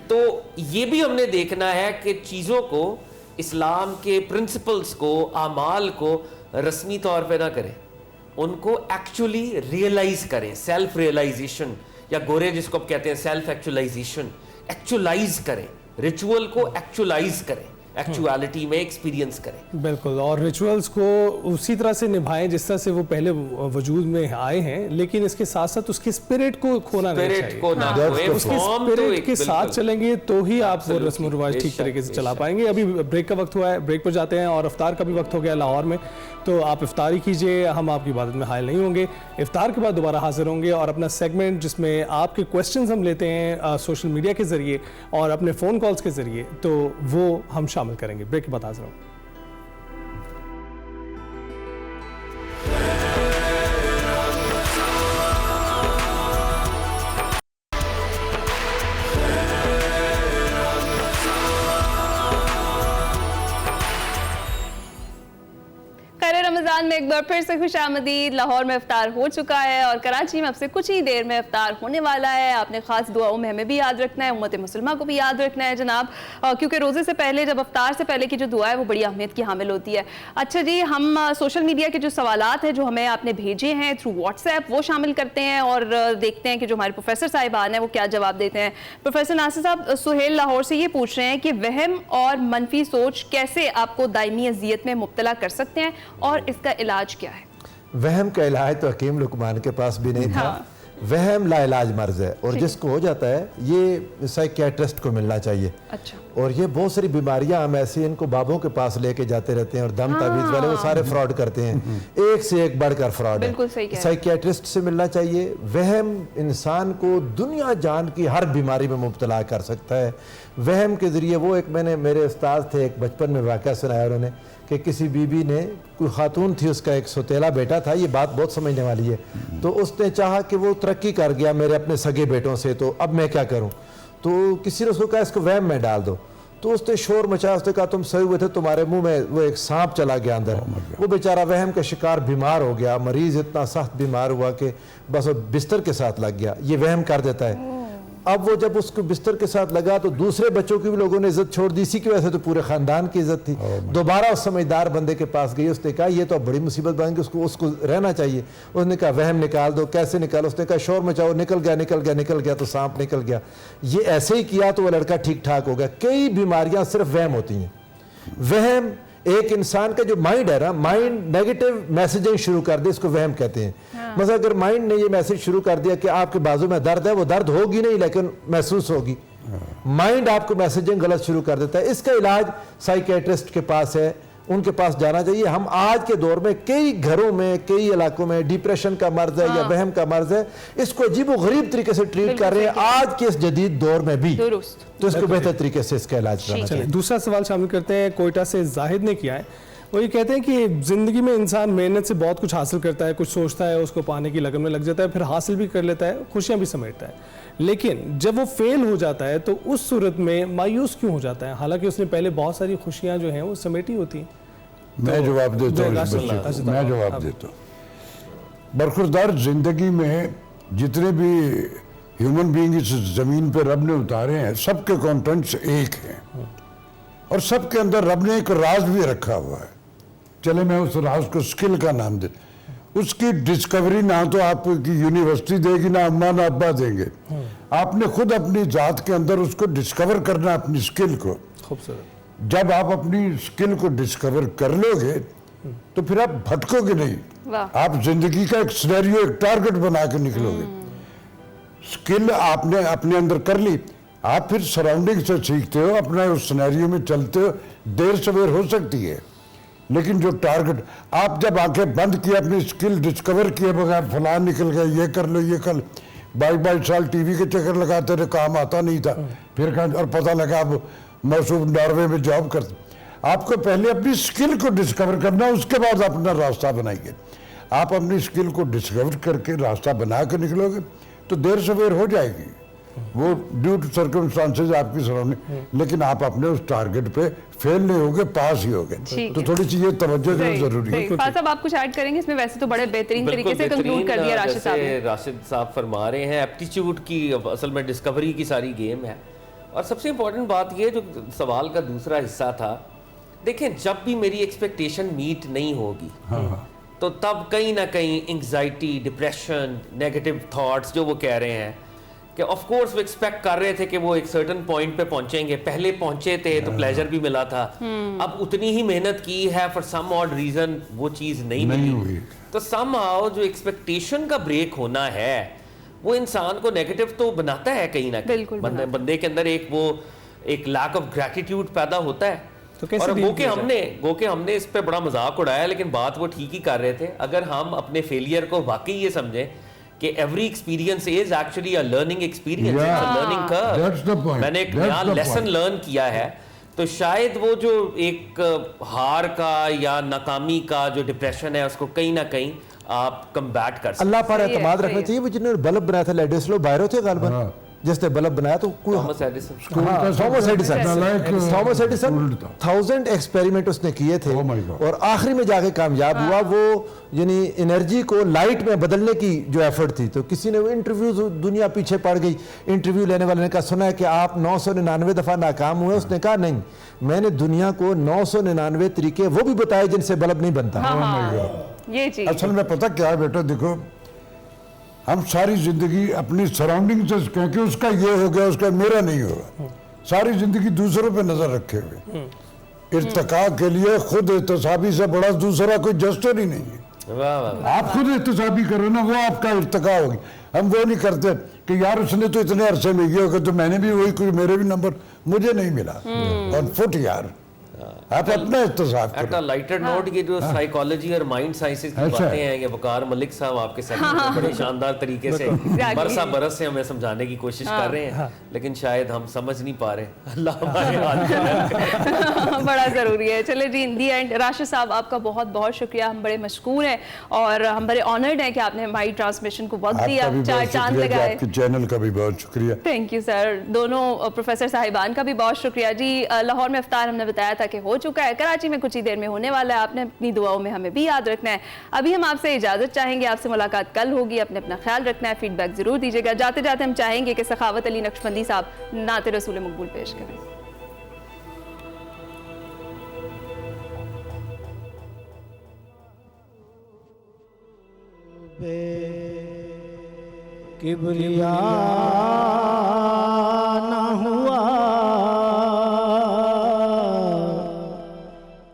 तो ये भी हमने देखना है कि चीजों को, इस्लाम के प्रिंसिपल्स को, आमाल को रस्मी तौर पे ना करें, उनको एक्चुअली रियलाइज करें, सेल्फ रियलाइजेशन, या गोरे जिसको आप कहते हैं सेल्फ एक्चुअलाइजेशन, एक्चुअलाइज करें, रिचुअल को एक्चुअलाइज करें, एक्चुअलिटी में एक्सपीरियंस करें। बिल्कुल, और रिचुअल्स को उसी तरह से निभाएं जिस तरह से वो पहले वजूद में आए हैं, लेकिन इसके साथ साथ उसके स्पिरिट को खोना नहीं चाहिए। स्पिरिट को ना खोएं, उसके फॉर्म तो स्पिरिट एक के साथ बिल्कुल। चलेंगे तो ही आप वो रस्म रिवाज ठीक तरीके से चला पाएंगे। अभी ब्रेक का वक्त हुआ है, ब्रेक पर जाते हैं और इफ्तार का भी वक्त हो गया लाहौर में, तो आप इफ्तारी कीजिए, हम आपकी इबादत में हायल नहीं होंगे। इफ्तार के बाद दोबारा हाजिर होंगे और अपना सेगमेंट जिसमें आपके क्वेश्चंस हम लेते हैं सोशल मीडिया के ज़रिए और अपने फ़ोन कॉल्स के ज़रिए, तो वो हम शामिल करेंगे। ब्रेक के बाद हाजिर होंगे। रमज़ान में एक बार फिर से खुशामदीद। लाहौर में इफ्तार हो चुका है और कराची में अब से कुछ ही देर में इफ्तार होने वाला है। आपने खास दुआओं में हमें भी याद रखना है, उम्मत मुसलमा को भी याद रखना है जनाब, क्योंकि रोज़े से पहले, जब इफ्तार से पहले की जो दुआ है वो बड़ी अहमियत की हामिल होती है। अच्छा जी, हम सोशल मीडिया के जो सवालात हैं जो हमें आपने भेजे हैं थ्रू व्हाट्सएप, वो शामिल करते हैं और देखते हैं कि जो हमारे प्रोफेसर साहिबान हैं वो क्या जवाब देते हैं। प्रोफेसर नासिर साहब, सुहेल लाहौर से ये पूछ रहे हैं कि वहम और मनफी सोच कैसे आपको दायमी अजियत में मुब्तला कर सकते हैं और इसका इलाज क्या है? वहम का इलाज तो हकीम लुकमान के पास भी नहीं था। हाँ। वहम लाइलाज मर्ज है और जिसको हो जाता है ये साइकियाट्रिस्ट को मिलना चाहिए। अच्छा। और ये बहुत सारी बीमारियां हम ऐसी इनको बाबों के पास लेके जाते रहते हैं और दम तावीज़ वाले वो सारे फ्रॉड करते हैं, एक से एक बढ़कर फ्रॉड बिल्कुल सही कह है। रहे हैं। साइकियाट्रिस्ट से मिलना चाहिए। वहम इंसान को दुनिया जान की हर बीमारी में मुब्तला कर सकता है। वहम के ज़रिए वो एक, मैंने मेरे उस्ताद थे, एक बचपन में वाक़या सुनाया उन्होंने कि किसी बीबी ने, कोई खातून थी, उसका एक सौतेला बेटा था, ये बात बहुत समझने वाली है, तो उसने चाहा कि वो तरक्की कर गया मेरे अपने सगे बेटों से, तो अब मैं क्या करूं? तो किसी ने उसको कहा इसको वहम में डाल दो। तो उसने शोर मचाया, उसने कहा तुम सही हुए थे, तुम्हारे मुंह में वो एक सांप चला गया अंदर। वो बेचारा वहम का शिकार बीमार हो गया, मरीज इतना सख्त बीमार हुआ कि बस वो बिस्तर के साथ लग गया। ये वहम कर देता है। अब वो जब उसको बिस्तर के साथ लगा तो दूसरे बच्चों की भी लोगों ने इज्जत छोड़ दी, इसी की वजह से तो पूरे खानदान की इज्जत थी। दोबारा उस समझदार बंदे के पास गई, उसने कहा ये तो अब बड़ी मुसीबत बन गई, उसको रहना चाहिए। उसने कहा वहम निकाल दो। कैसे निकालो? उसने कहा शोर मचाओ। निकल गया तो सांप निकल गया। ये ऐसे ही किया तो वो लड़का ठीक ठाक हो गया। कई बीमारियां सिर्फ वहम होती हैं। वहम एक इंसान का जो माइंड है ना, माइंड नेगेटिव मैसेजिंग शुरू कर दे, इसको वहम कहते हैं। मतलब अगर माइंड ने ये मैसेज शुरू कर दिया कि आपके बाजू में दर्द है, वो दर्द होगी नहीं लेकिन महसूस होगी। माइंड आपको मैसेजिंग गलत शुरू कर देता है। इसका इलाज साइकियाट्रिस्ट के पास है, उनके पास जाना चाहिए। हम आज के दौर में कई घरों में, कई इलाकों में डिप्रेशन का मर्ज है या वहम का मर्ज है, इसको अजीबोगरीब तरीके से ट्रीट कर रहे हैं आज के इस जदीद दौर में भी। तो इसको बेहतर तरीके से इसका इलाज करना चाहिए। दूसरा सवाल शामिल करते हैं, कोयटा से जाहिद ने किया है। वो ये कहते हैं कि ज़िंदगी में इंसान मेहनत से बहुत कुछ हासिल करता है, कुछ सोचता है, उसको पाने की लगन में लग जाता है, फिर हासिल भी कर लेता है, खुशियां भी समेटता है, लेकिन जब वो फेल हो जाता है तो उस सूरत में मायूस क्यों हो जाता है, हालांकि उसने पहले बहुत सारी खुशियां जो हैं वो समेटी होती हैं? मैं जवाब देता हूँ इस बच्चे को, मैं जवाब देता हूँ। बरखुरदार जिंदगी में जितने भी ह्यूमन बीइंग इस जमीन पे रब ने उतारे हैं, सबके कंटेंट्स एक हैं और सबके अंदर रब ने एक राज भी रखा हुआ है। चले मैं उस राज को स्किल का नाम दे। उसकी डिस्कवरी ना तो आपकी यूनिवर्सिटी देगी, ना अम्मा ना अब्बा देंगे। आपने खुद अपनी जात के अंदर उसको डिस्कवर करना, अपनी स्किल को। खूबसूरत। जब आप अपनी स्किल को डिस्कवर कर लोगे तो फिर आप भटकोगे नहीं। आप जिंदगी का एक सिनेरियो, एक टारगेट बना के निकलोगे। स्किल आपने अपने अंदर कर ली, आप फिर सराउंडिंग से सीखते हो, अपना उस सिनेरियो में चलते हो। देर सवेर हो सकती है, लेकिन जो टारगेट, आप जब आंखें बंद किए, अपनी स्किल डिस्कवर किए बगैर फलां निकल गया, ये कर लो ये कर लो, 22 साल टीवी के चक्कर लगाते रहे, काम आता नहीं था, फिर कहा और पता लगा आप मौसूफ नॉर्वे में जॉब करते। आपको पहले अपनी स्किल को डिस्कवर करना, उसके बाद अपना रास्ता बनाइए। आप अपनी स्किल को डिस्कवर करके रास्ता बना के निकलोगे तो देर सवेर हो जाएगी, वो ड्यू टू सर्कमस्टांसेस आपकी सराउंडिंग, लेकिन आप अपने उस टारगेट पे फेल नहीं होगे, पास ही होगे। तो थोड़ी सी ये तवज्जो जरूरी है। फाज़ साहब आप कुछ ऐड करेंगे इसमें? वैसे तो बड़े बेहतरीन तरीके से कंक्लूड कर दिया राशिद साहब ने। राशिद साहब फरमा रहे हैं एप्टीट्यूड की असल में डिस्कवरी की सारी गेम है। और सबसे इंपॉर्टेंट बात ये जो सवाल का दूसरा हिस्सा था, देखें जब भी मेरी एक्सपेक्टेशन मीट नहीं होगी तो तब कहीं ना कहीं एंग्जाइटी, डिप्रेशन, नेगेटिव थॉट्स जो वो कह रहे हैं कि ऑफ कोर्स वो एक्सपेक्ट कर रहे थे कि वो एक सर्टेन पॉइंट पे पहुंचेंगे, पहले पहुंचे थे तो प्लेजर भी मिला था, अब उतनी ही मेहनत की है, फॉर सम ऑड रीजन वो चीज़ नहीं मिली, तो समहाउ जो एक्सपेक्टेशन का ब्रेक होना है वो इंसान को नेगेटिव तो बनाता है कहीं ना कहीं, बंदे के अंदर एक लैक ऑफ ग्रैटिट्यूड पैदा होता है। तो कैसे और गो के हमने इस पे बड़ा मजाक उड़ाया, लेकिन बात वो ठीक ही कर रहे थे। अगर हम अपने फेलियर को वाकई ये समझें कि every experience is actually a learning experience, learning curve, मैंने एक नया लेसन लर्न किया है, तो शायद वो जो एक हार का या नाकामी का जो डिप्रेशन है उसको कहीं ना कहीं आप कम्बैट कर सकते। अल्लाह पर एतमाद रखना चाहिए। वो जिन्होंने बल्ब बनाया था लेडिस्लो बायरो थे गालबन, जिसने बल्ब बनाया तो थॉमस एडिसन 1000 एक्सपेरिमेंट उसने किए थे और आखिरी में जाके कामयाब हुआ वो, यानी एनर्जी को लाइट में बदलने की जो एफर्ट थी। तो किसी ने इंटरव्यू, दुनिया पीछे पड़ गई, इंटरव्यू लेने वाले ने कहा सुना है कि आप 999 दफा नाकाम हुए, उसने कहा नहीं, मैंने दुनिया को 999 तरीके वो भी बताए जिनसे बल्ब नहीं बनता। ये चीज असल में पता क्या है बेटा, देखो हम सारी जिंदगी अपनी सराउंडिंग से कहें कि उसका ये हो गया, उसका मेरा नहीं होगा, सारी जिंदगी दूसरों पे नजर रखे हुए। इर्तिका के लिए खुद एहतसाबी से बड़ा दूसरा कोई जस्टर ही नहीं है। आप खुद एहतसाबी करो ना, वो आपका इर्तिका होगी। हम वो नहीं करते कि यार उसने तो इतने अरसे में ये होगा तो मैंने भी वही, कोई मेरे भी नंबर मुझे नहीं मिला ऑन फुट। यार आप अपना एहतसाब करो। एट अ लाइटर नोट, ये जो साइकोलॉजी और माइंड साइंसेस की बातें हैं, ये वकार मलिक साहब आपके सेगमेंट में बड़े शानदार तरीके से बरस से हमें समझाने की कोशिश कर रहे हैं, लेकिन शायद हम समझ नहीं पा रहे। अल्लाह हमारे हाथ बड़ा ज़रूरी है। चले जी, इन दी एंड राशिद साहब आपका बहुत बहुत शुक्रिया, हम बड़े मशकूर हैं और हम बड़े ऑनर्ड हैं कि आपने हमारी ट्रांसमिशन को वक्त दिया, 4 चांद लगाए। आपके चैनल का भी बहुत शुक्रिया। Thank you sir. दोनों प्रोफेसर साहिबान का भी बहुत शुक्रिया जी। लाहौर में इफ्तार हमने बताया था कि हो चुका है, कराची में कुछ ही देर में होने वाला है, आपने अपनी दुआओं में हमें भी याद रखना है। अभी हम आपसे इजाज़त चाहेंगे, आपसे मुलाकात कल होगी, अपने अपना ख्याल रखना है, फीडबैक ज़रूर दीजिएगा। जाते जाते हम चाहेंगे कि सखावत अली नक्शबंदी साहब नाते रसूल मकबूल पेश करें। किबरिया ना हुआ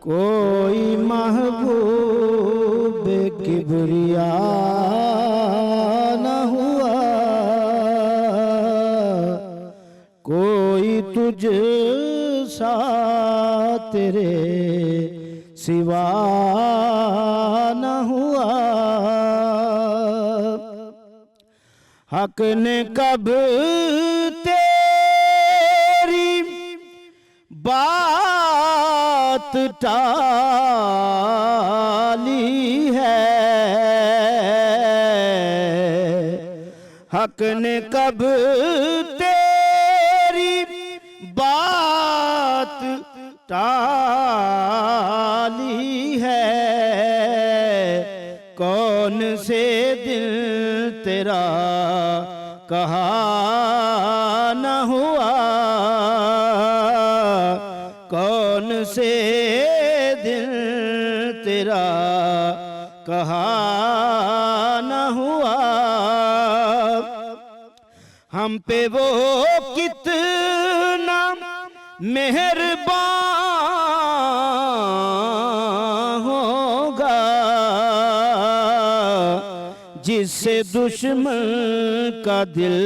कोई महबूब, किबरिया न हुआ कोई तुझ सा तेरे सिवा न हुआ। हक ने कब तेरी बात टाली है, हक ने कब तेरी बात टाली है। कौन से दिल तेरा कहा न हुआ, कौन से दिल तेरा कहा न हुआ। हम पे वो कितना मेहरबान होगा जिससे दुश्मन का दिल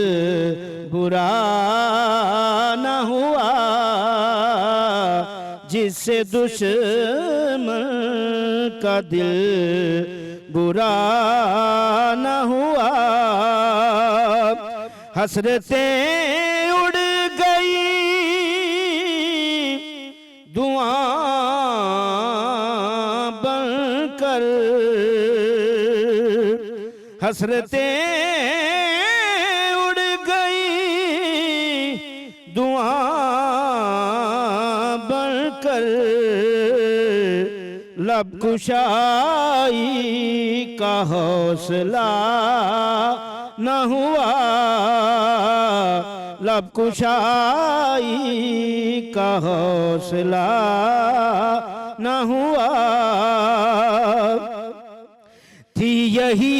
बुरा न हुआ, जिससे दुश्मन का दिल बुरा न हुआ। हसरतें उड़ गई दुआ बनकर, हसरतें उड़ गई दुआ बनकर। लब कुशाई का हौसला न हुआ, लब कुशाई का हौसला न हुआ। थी यही